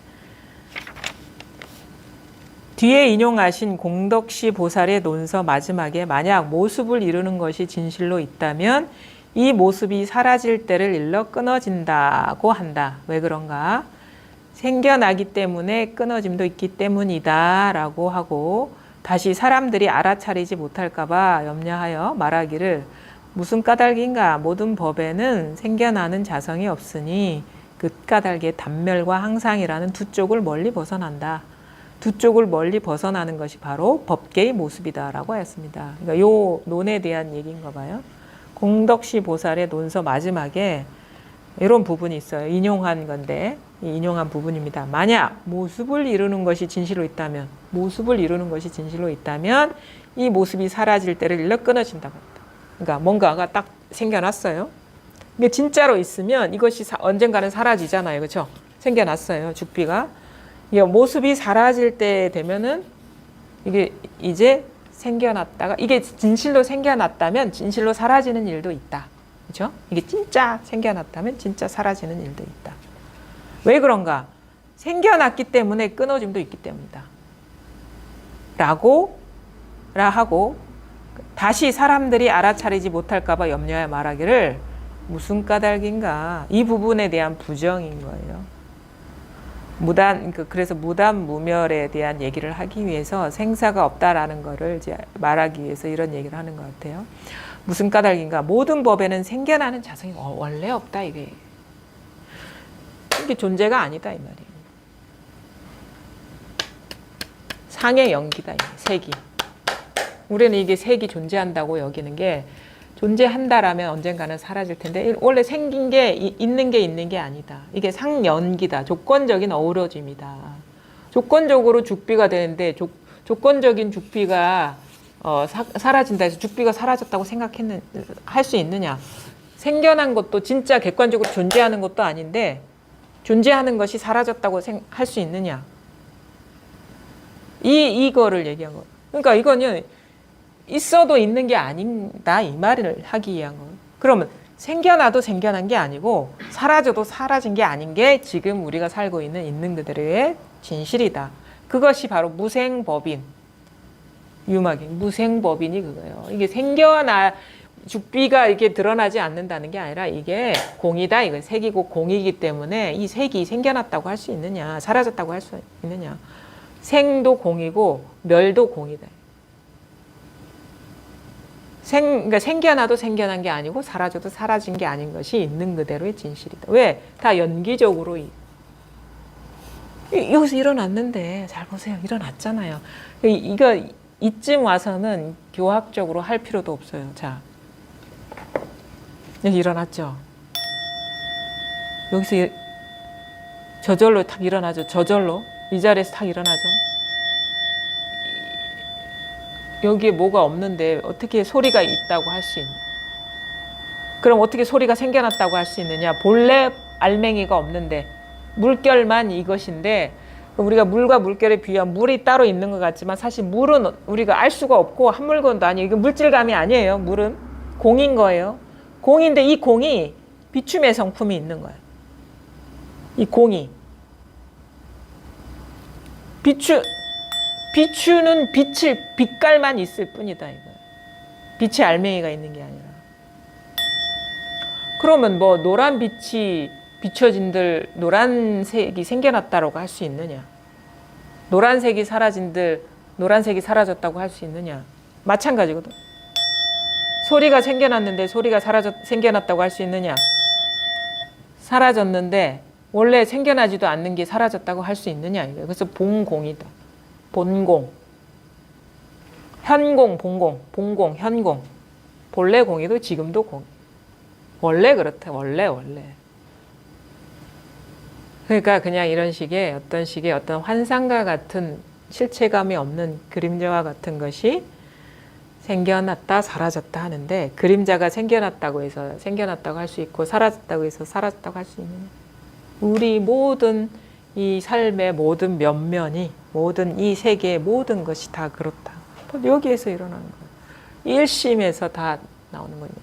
뒤에 인용하신 공덕시 보살의 논서 마지막에 만약 모습을 이루는 것이 진실로 있다면 이 모습이 사라질 때를 일러 끊어진다고 한다. 왜 그런가? 생겨나기 때문에 끊어짐도 있기 때문이다 라고 하고 다시 사람들이 알아차리지 못할까 봐 염려하여 말하기를 무슨 까닭인가 모든 법에는 생겨나는 자성이 없으니 그 까닭의 단멸과 항상이라는 두 쪽을 멀리 벗어난다. 두 쪽을 멀리 벗어나는 것이 바로 법계의 모습이다라고 하였습니다. 그러니까 요 논에 대한 얘기인가 봐요. 공덕시 보살의 논서 마지막에 이런 부분이 있어요. 인용한 건데 인용한 부분입니다. 만약 모습을 이루는 것이 진실로 있다면 이 모습이 사라질 때를 일러 끊어진다고 합니다. 그러니까 뭔가가 딱 생겨났어요. 이게 진짜로 있으면 이것이 언젠가는 사라지잖아요. 그렇죠? 생겨났어요. 죽비가. 이 모습이 사라질 때 되면은 이게 이제 생겨났다가 이게 진실로 생겨났다면 진실로 사라지는 일도 있다. 그렇죠? 이게 진짜 생겨났다면 진짜 사라지는 일도 있다. 왜 그런가? 생겨났기 때문에 끊어짐도 있기 때문이다. 하고 다시 사람들이 알아차리지 못할까 봐 염려하여 말하기를 무슨 까닭인가? 이 부분에 대한 부정인 거예요. 그래서 무단무멸에 대한 얘기를 하기 위해서 생사가 없다라는 거를 이제 말하기 위해서 이런 얘기를 하는 것 같아요. 무슨 까닭인가? 모든 법에는 생겨나는 자성이 원래 없다 이게 존재가 아니다 이 말이에요. 상의 연기다 이게 색이. 우리는 이게 색이 존재한다고 여기는 게 존재한다라면 언젠가는 사라질 텐데 원래 생긴 게 있는 게 아니다. 이게 상연기다. 조건적인 어우러짐이다. 조건적으로 죽비가 되는데 조건적인 죽비가 사라진다 해서 죽비가 사라졌다고 할 수 있느냐. 생겨난 것도 진짜 객관적으로 존재하는 것도 아닌데 존재하는 것이 사라졌다고 할 수 있느냐. 이거를 얘기한 거예요. 그러니까 이거는 있어도 있는 게 아니다 이 말을 하기 위한 거예요. 그러면 생겨나도 생겨난 게 아니고 사라져도 사라진 게 아닌 게 지금 우리가 살고 있는 그대로의 진실이다. 그것이 바로 무생법인, 유막인 무생법인이 그거예요. 이게 생겨나 죽비가 이렇게 드러나지 않는다는 게 아니라 이게 공이다. 이건 색이고 공이기 때문에 이 색이 생겨났다고 할 수 있느냐, 사라졌다고 할 수 있느냐. 생도 공이고 멸도 공이다. 그러니까 생겨나도 생겨난 게 아니고 사라져도 사라진 게 아닌 것이 있는 그대로의 진실이다. 왜? 다 연기적으로 여기서 일어났는데 잘 보세요. 일어났잖아요. 이거 이쯤 와서는 교학적으로 할 필요도 없어요. 자, 여기 일어났죠. 여기서 저절로 탁 일어나죠. 저절로 이 자리에서 탁 일어나죠. 여기에 뭐가 없는데 어떻게 소리가 있다고 할 수 있냐? 그럼 어떻게 소리가 생겨났다고 할 수 있느냐? 본래 알맹이가 없는데 물결만 이것인데 우리가 물과 물결에 비유한 물이 따로 있는 것 같지만 사실 물은 우리가 알 수가 없고 한 물건도 아니에요. 이거 물질감이 아니에요. 물은 공인 거예요. 공인데 이 공이 비춤의 성품이 있는 거예요. 이 공이 비추는 빛깔만 있을 뿐이다 이거. 빛의 알맹이가 있는 게 아니라. 그러면 뭐 노란 빛이 비춰진들 노란색이 생겨났다라고 할 수 있느냐? 노란색이 사라진들 노란색이 사라졌다고 할 수 있느냐? 마찬가지거든. 소리가 생겨났는데 소리가 생겨났다고 할 수 있느냐? 사라졌는데 원래 생겨나지도 않는 게 사라졌다고 할 수 있느냐? 이거예요. 그래서 본공이다. 본공, 현공, 본공, 현공. 본래 공이도 지금도 공. 원래 그렇다. 원래. 그러니까 그냥 이런 식의 어떤 환상과 같은 실체감이 없는 그림자와 같은 것이 생겨났다 사라졌다 하는데 그림자가 생겨났다고 해서 생겨났다고 할 수 있고 사라졌다고 해서 사라졌다고 할 수 있느냐. 우리 모든 이 삶의 모든 면면이 모든 이 세계의 모든 것이 다 그렇다. 여기에서 일어나는 거예요. 일심에서 다 나오는 거예요.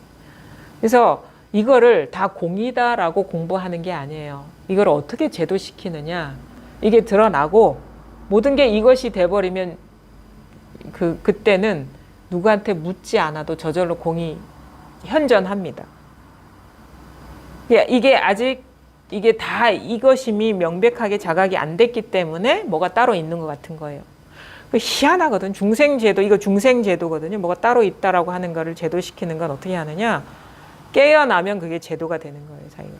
그래서 이거를 다 공이다라고 공부하는 게 아니에요. 이걸 어떻게 제도시키느냐. 이게 드러나고 모든 게 이것이 돼버리면 그때는 누구한테 묻지 않아도 저절로 공이 현전합니다. 이게 아직 이게 다 이것임이 명백하게 자각이 안 됐기 때문에 뭐가 따로 있는 것 같은 거예요. 희한하거든. 중생제도, 이거 중생제도거든요. 뭐가 따로 있다라고 하는 거를 제도시키는 건 어떻게 하느냐. 깨어나면 그게 제도가 되는 거예요. 자기가.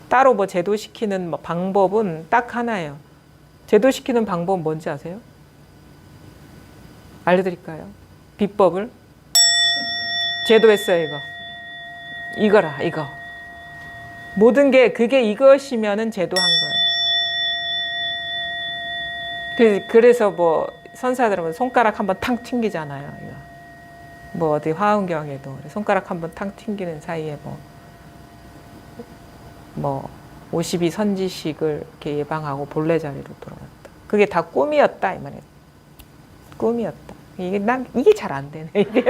따로 뭐 제도시키는 방법은 딱 하나예요. 제도시키는 방법은 뭔지 아세요? 알려드릴까요? 비법을? 제도했어요, 이거. 이거라, 이거. 모든 게 그게 이것이면은 제도한 거예요. 그래서 뭐 선사들은 손가락 한번 탕 튕기잖아요. 이거. 뭐 어디 화엄경에도 손가락 한번 탕 튕기는 사이에 뭐 52 선지식을 이렇게 예방하고 본래 자리로 돌아왔다. 그게 다 꿈이었다 이 말이에요. 꿈이었다. 이게 잘 안 되네. 이게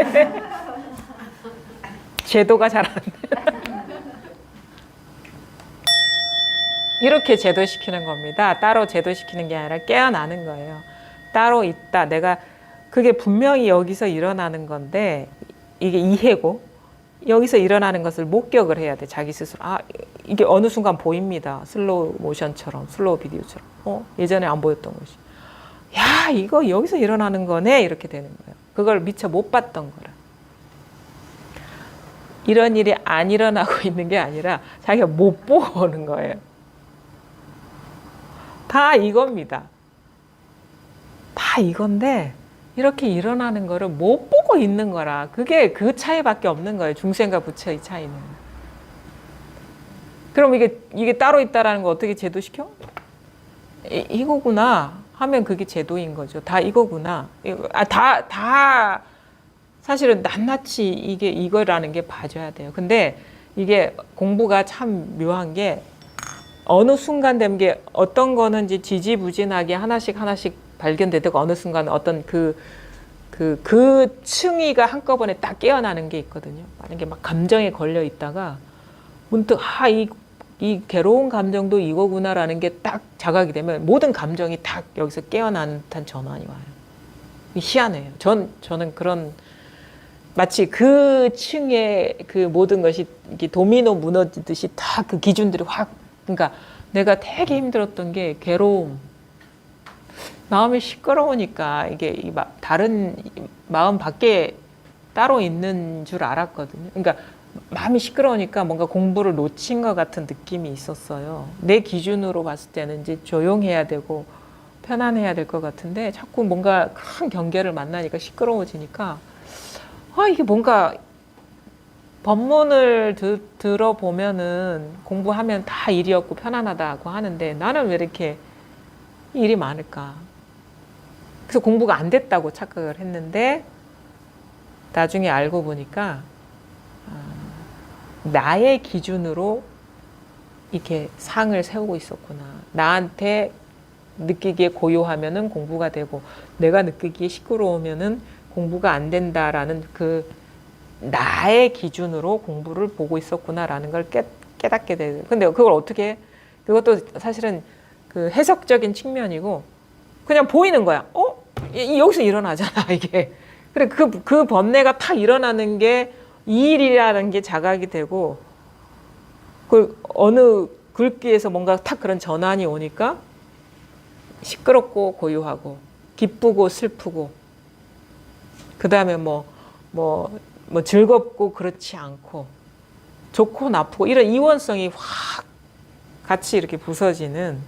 제도가 잘 안 돼. 이렇게 제도시키는 겁니다. 따로 제도시키는 게 아니라 깨어나는 거예요. 따로 있다. 내가 그게 분명히 여기서 일어나는 건데 이게 이해고 여기서 일어나는 것을 목격을 해야 돼. 자기 스스로. 아, 이게 어느 순간 보입니다. 슬로우 모션처럼, 슬로우 비디오처럼. 예전에 안 보였던 것이. 야, 이거 여기서 일어나는 거네. 이렇게 되는 거예요. 그걸 미처 못 봤던 거라. 이런 일이 안 일어나고 있는 게 아니라 자기가 못 보고 오는 거예요. 다 이겁니다. 다 이건데 이렇게 일어나는 거를 못 보고 있는 거라. 그게 그 차이밖에 없는 거예요. 중생과 부처의 차이는. 그럼 이게 따로 있다라는 거 어떻게 제도시켜? 이거구나 하면 그게 제도인 거죠. 다 이거구나. 다 사실은 낱낱이 이거라는 게 봐줘야 돼요. 근데 이게 공부가 참 묘한 게 어느 순간 되는 게 어떤 거는 이제 지지부진하게 하나씩 발견되다가 어느 순간 어떤 그 그 층위가 한꺼번에 딱 깨어나는 게 있거든요. 만약에 막 감정에 걸려 있다가 문득 이 괴로운 감정도 이거구나라는 게 딱 자각이 되면 모든 감정이 딱 여기서 깨어나는 듯한 전환이 와요. 희한해요. 저는 그런 마치 그 층의 그 모든 것이 이게 도미노 무너지듯이 다 그 기준들이 확, 그러니까 내가 되게 힘들었던 게 괴로움, 마음이 시끄러우니까 이게 다른 마음 밖에 따로 있는 줄 알았거든요. 그러니까 마음이 시끄러우니까 뭔가 공부를 놓친 것 같은 느낌이 있었어요. 내 기준으로 봤을 때는 이제 조용해야 되고 편안해야 될 것 같은데 자꾸 뭔가 큰 경계를 만나니까 시끄러워지니까 이게 뭔가 법문을 들어보면은 공부하면 다 일이 없고 편안하다고 하는데 나는 왜 이렇게 일이 많을까? 그래서 공부가 안 됐다고 착각을 했는데 나중에 알고 보니까 나의 기준으로 이렇게 상을 세우고 있었구나. 나한테 느끼기에 고요하면은 공부가 되고 내가 느끼기에 시끄러우면은 공부가 안 된다라는 그 나의 기준으로 공부를 보고 있었구나라는 걸 깨닫게 돼요. 근데 그걸 어떻게 해? 그것도 사실은 그 해석적인 측면이고 그냥 보이는 거야. 여기서 일어나잖아, 이게. 그래, 그 번뇌가 탁 일어나는 게 이 일이라는 게 자각이 되고 그 어느 글귀에서 뭔가 탁 그런 전환이 오니까 시끄럽고 고요하고 기쁘고 슬프고 그 다음에 뭐 즐겁고 그렇지 않고 좋고 나쁘고 이런 이원성이 확 같이 이렇게 부서지는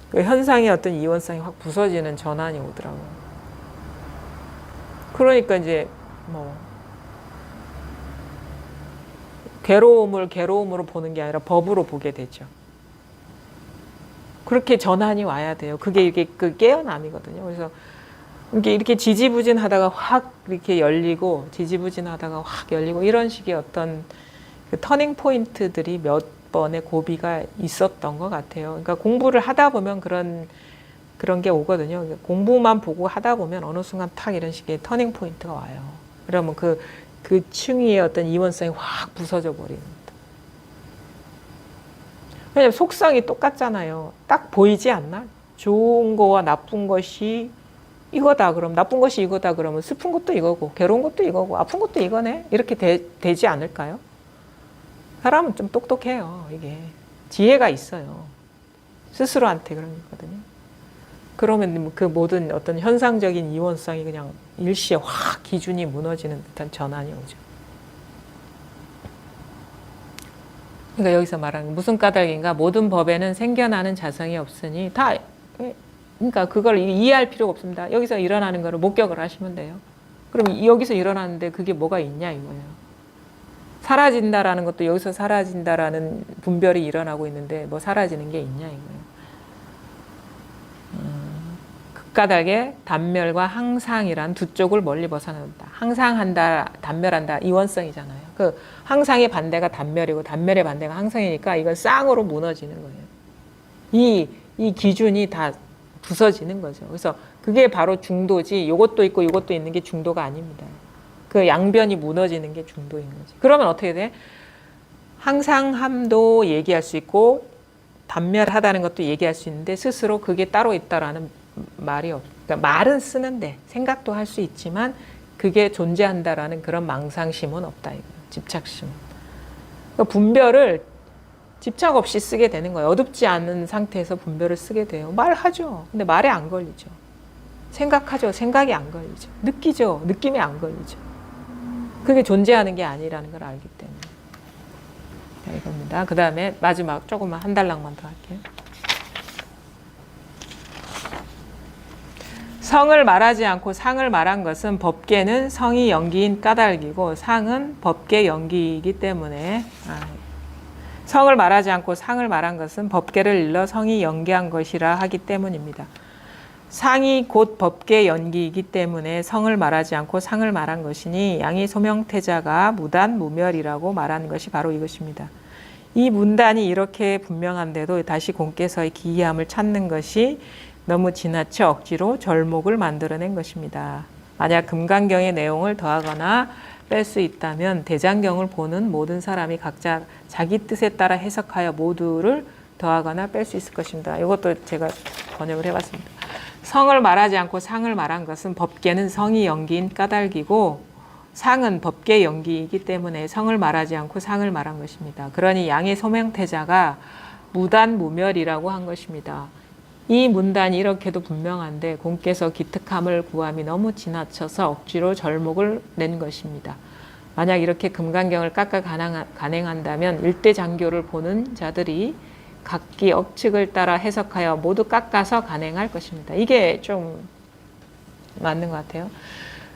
그 현상의 어떤 이원성이 확 부서지는 전환이 오더라고요. 그러니까 이제 괴로움을 괴로움으로 보는 게 아니라 법으로 보게 되죠. 그렇게 전환이 와야 돼요. 그게 이게 그 깨어남이거든요. 그래서 이렇게 지지부진하다가 확 이렇게 열리고 지지부진하다가 확 열리고 이런 식의 어떤 그 터닝 포인트들이 몇 번의 고비가 있었던 것 같아요. 그러니까 공부를 하다 보면 그런 게 오거든요. 공부만 보고 하다 보면 어느 순간 탁 이런 식의 터닝 포인트가 와요. 그러면 그 층위의 어떤 이원성이 확 부서져 버립니다. 왜냐면 속성이 똑같잖아요. 딱 보이지 않나? 좋은 거와 나쁜 것이 이거다 그럼 나쁜 것이 이거다 그러면 슬픈 것도 이거고 괴로운 것도 이거고 아픈 것도 이거네 이렇게 되지 않을까요? 사람은 좀 똑똑해요. 이게 지혜가 있어요. 스스로한테 그런 거거든요. 그러면 그 모든 어떤 현상적인 이원성이 그냥 일시에 확 기준이 무너지는 듯한 전환이 오죠. 그러니까 여기서 말하는 무슨 까닭인가? 모든 법에는 생겨나는 자성이 없으니 다 그러니까 그걸 이해할 필요가 없습니다. 여기서 일어나는 거를 목격을 하시면 돼요. 그럼 여기서 일어나는데 그게 뭐가 있냐 이거예요. 사라진다라는 것도 여기서 사라진다라는 분별이 일어나고 있는데 뭐 사라지는 게 있냐 이거예요. 극가닥의 단멸과 항상이란 두 쪽을 멀리 벗어난다. 항상한다, 단멸한다 이원성이잖아요. 그 항상의 반대가 단멸이고 단멸의 반대가 항상이니까 이건 쌍으로 무너지는 거예요. 이 기준이 다 부서지는 거죠. 그래서 그게 바로 중도지 이것도 있고 이것도 있는 게 중도가 아닙니다. 그 양변이 무너지는 게 중도인 거지. 그러면 어떻게 돼? 항상함도 얘기할 수 있고 단멸하다는 것도 얘기할 수 있는데 스스로 그게 따로 있다라는 말이 그러니까 말은 쓰는데 생각도 할 수 있지만 그게 존재한다라는 그런 망상심은 없다 이거예요. 집착심은. 그러니까 분별을 집착 없이 쓰게 되는 거예요. 어둡지 않은 상태에서 분별을 쓰게 돼요. 말하죠. 근데 말에 안 걸리죠. 생각하죠. 생각이 안 걸리죠. 느끼죠. 느낌이 안 걸리죠. 그게 존재하는 게 아니라는 걸 알기 때문에. 자, 이겁니다. 그 다음에 마지막 조금만 한 달락만 더 할게요. 성을 말하지 않고 상을 말한 것은 법계는 성이 연기인 까닭이고 상은 법계 연기이기 때문에 성을 말하지 않고 상을 말한 것은 법계를 일러 성이 연기한 것이라 하기 때문입니다. 상이 곧 법계 연기이기 때문에 성을 말하지 않고 상을 말한 것이니 양이 소명태자가 무단 무멸이라고 말한 것이 바로 이것입니다. 이 문단이 이렇게 분명한데도 다시 공께서의 기이함을 찾는 것이 너무 지나쳐 억지로 절목을 만들어낸 것입니다. 만약 금강경의 내용을 더하거나 뺄 수 있다면 대장경을 보는 모든 사람이 각자 자기 뜻에 따라 해석하여 모두를 더하거나 뺄 수 있을 것입니다. 이것도 제가 번역을 해봤습니다. 성을 말하지 않고 상을 말한 것은 법계는 성이 연기인 까닭이고 상은 법계 연기이기 때문에 성을 말하지 않고 상을 말한 것입니다. 그러니 양의 소명태자가 무단무멸이라고 한 것입니다. 이 문단이 이렇게도 분명한데 공께서 기특함을 구함이 너무 지나쳐서 억지로 절목을 낸 것입니다. 만약 이렇게 금강경을 깎아 간행한다면 일대장교를 보는 자들이 각기 억측을 따라 해석하여 모두 깎아서 간행할 것입니다. 이게 좀 맞는 것 같아요.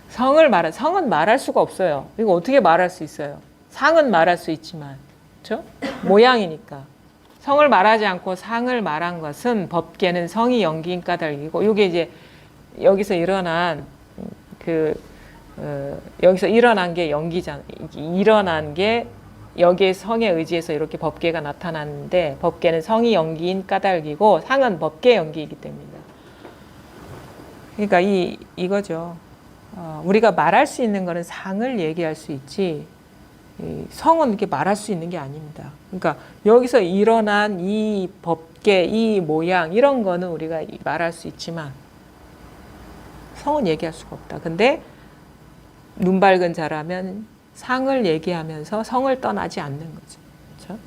성은 말할 수가 없어요. 이거 어떻게 말할 수 있어요? 상은 말할 수 있지만, 그렇죠? 모양이니까. 성을 말하지 않고 상을 말한 것은 법계는 성이 연기인 까닭이고, 이게 이제 여기서 일어난 여기서 일어난 게 연기잖아. 일어난 게 여기에 성에 의지해서 이렇게 법계가 나타났는데 법계는 성이 연기인 까닭이고 상은 법계 연기이기 때문이다. 그러니까 이거죠. 우리가 말할 수 있는 거는 상을 얘기할 수 있지 성은 이렇게 말할 수 있는 게 아닙니다. 그러니까 여기서 일어난 이 법계, 이 모양 이런 거는 우리가 말할 수 있지만 성은 얘기할 수가 없다. 근데 눈 밝은 자라면 상을 얘기하면서 성을 떠나지 않는 거죠. 그렇죠?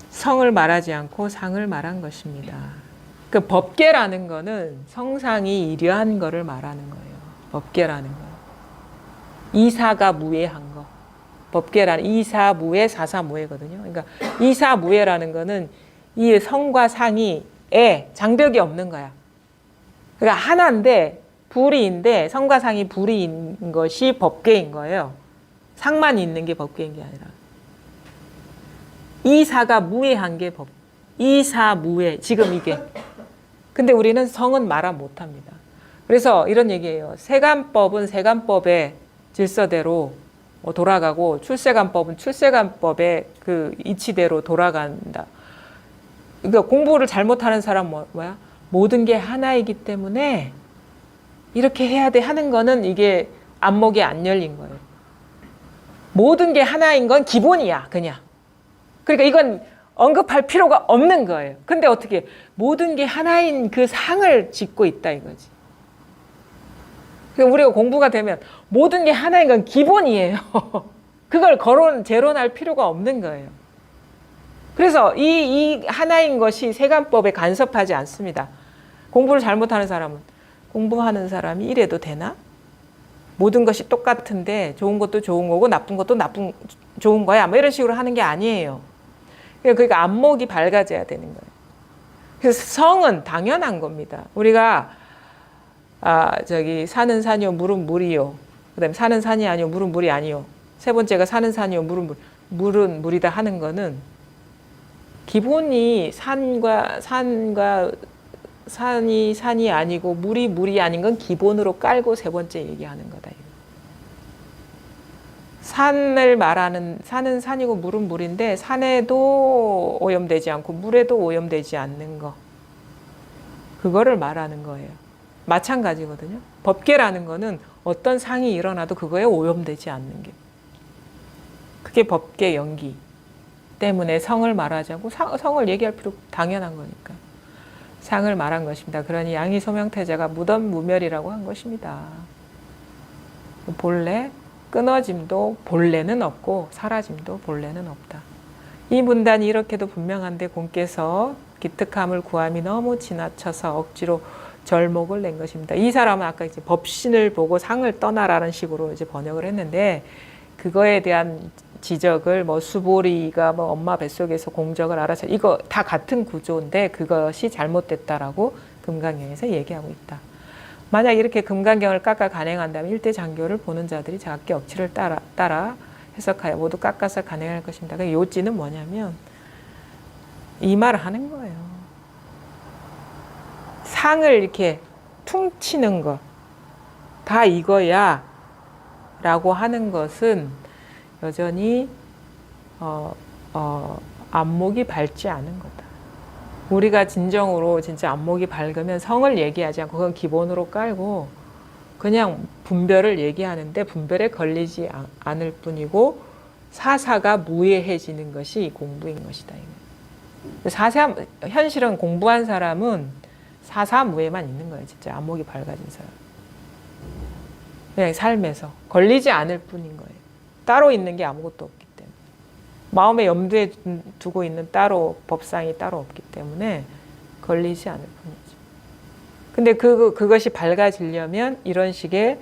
성을 말하지 않고 상을 말한 것입니다. 그 법계라는 거는 성상이 이러한 거를 말하는 거예요. 법계라는 거. 이사가 무해한 거. 법계라는 이사무해, 사사무해거든요. 그러니까 이사무해라는 거는 이 성과 상이 장벽이 없는 거야. 그러니까 하나인데 불이인데 성과 상이 불이인 것이 법계인 거예요. 상만 있는 게 법계인 게 아니라. 이사가 무해한 게 이사무해. 지금 이게. 근데 우리는 성은 말아 못합니다. 그래서 이런 얘기예요. 세간법은 세간법의 질서대로 돌아가고 출세간법은 출세간법의 그 이치대로 돌아간다. 그러니까 공부를 잘못하는 사람 뭐야? 모든 게 하나이기 때문에 이렇게 해야 돼 하는 거는 이게 안목이 안 열린 거예요. 모든 게 하나인 건 기본이야, 그냥. 그러니까 이건 언급할 필요가 없는 거예요. 근데 어떻게 모든 게 하나인 그 상을 짓고 있다 이거지. 그러니까 우리가 공부가 되면 모든 게 하나인 건 기본이에요. 그걸 재론할 필요가 없는 거예요. 그래서 이 하나인 것이 세간법에 간섭하지 않습니다. 공부를 잘못하는 사람은 공부하는 사람이 이래도 되나? 모든 것이 똑같은데 좋은 것도 좋은 거고 나쁜 것도 좋은 거야. 뭐 이런 식으로 하는 게 아니에요. 그러니까 안목이 밝아져야 되는 거예요. 그래서 성은 당연한 겁니다. 우리가 사는 산이요 물은 물이요. 그다음에 사는 산이 아니요 물은 물이 아니요. 세 번째가 사는 산이요 물은 물이다 하는 거는 기본이 산이 아니고 물이 아닌 건 기본으로 깔고 세 번째 얘기하는 거다. 산은 산이고 물은 물인데 산에도 오염되지 않고 물에도 오염되지 않는 거. 그거를 말하는 거예요. 마찬가지거든요. 법계라는 거는 어떤 상이 일어나도 그거에 오염되지 않는 게. 그게 법계 연기 때문에 성을 말하지 않고 성을 얘기할 필요 당연한 거니까. 상을 말한 것입니다. 그러니 양의 소명태자가 무덤무멸이라고 한 것입니다. 본래 끊어짐도 본래는 없고 사라짐도 본래는 없다. 이 문단이 이렇게도 분명한데 공께서 기특함을 구함이 너무 지나쳐서 억지로 절목을 낸 것입니다. 이 사람은 아까 이제 법신을 보고 상을 떠나라는 식으로 이제 번역을 했는데 그거에 대한 지적을 수보리가 엄마 뱃속에서 공적을 알아서 이거 다 같은 구조인데 그것이 잘못됐다라고 금강경에서 얘기하고 있다. 만약 이렇게 금강경을 깎아 간행한다면 일대장교를 보는 자들이 작게 억지를 따라 해석하여 모두 깎아서 간행할 것입니다. 그 요지는 뭐냐면 이 말을 하는 거예요. 상을 이렇게 퉁치는 거 다 이거야 라고 하는 것은 여전히 안목이 밝지 않은 거다. 우리가 진정으로 진짜 안목이 밝으면 성을 얘기하지 않고 그건 기본으로 깔고 그냥 분별을 얘기하는데 분별에 걸리지 않을 뿐이고 사사가 무해해지는 것이 이 공부인 것이다. 사사, 현실은 공부한 사람은 사사무해만 있는 거예요. 진짜 안목이 밝아진 사람. 그냥 삶에서 걸리지 않을 뿐인 거예요. 따로 있는 게 아무것도 없기 때문에. 마음의 염두에 두고 있는 따로 법상이 따로 없기 때문에 걸리지 않을 뿐이죠. 근데 그것이 밝아지려면 이런 식의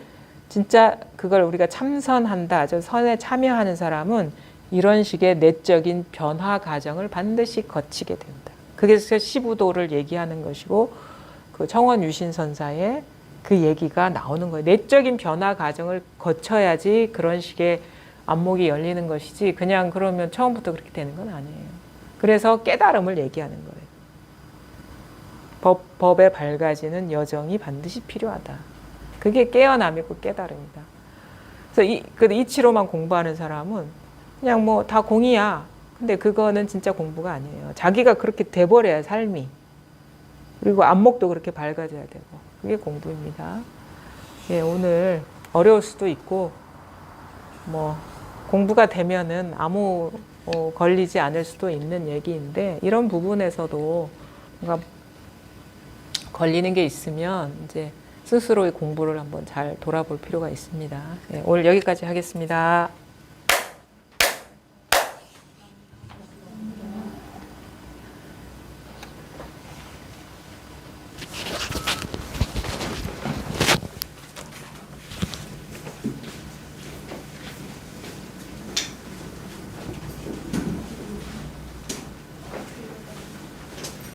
진짜 그걸 우리가 참선한다, 저 선에 참여하는 사람은 이런 식의 내적인 변화 과정을 반드시 거치게 된다. 그래서 시부도를 얘기하는 것이고 그 청원유신선사의 그 얘기가 나오는 거예요. 내적인 변화 과정을 거쳐야지 그런 식의 안목이 열리는 것이지 그냥 그러면 처음부터 그렇게 되는 건 아니에요. 그래서 깨달음을 얘기하는 거예요. 법에 밝아지는 여정이 반드시 필요하다. 그게 깨어남이고 깨달음이다. 그래서 이치로만 공부하는 사람은 그냥 뭐 다 공이야. 근데 그거는 진짜 공부가 아니에요. 자기가 그렇게 돼버려야 삶이. 그리고 안목도 그렇게 밝아져야 되고. 그게 공부입니다. 예, 오늘 어려울 수도 있고 뭐 공부가 되면은 아무 걸리지 않을 수도 있는 얘기인데 이런 부분에서도 뭔가 걸리는 게 있으면 이제 스스로의 공부를 한번 잘 돌아볼 필요가 있습니다. 예, 오늘 여기까지 하겠습니다.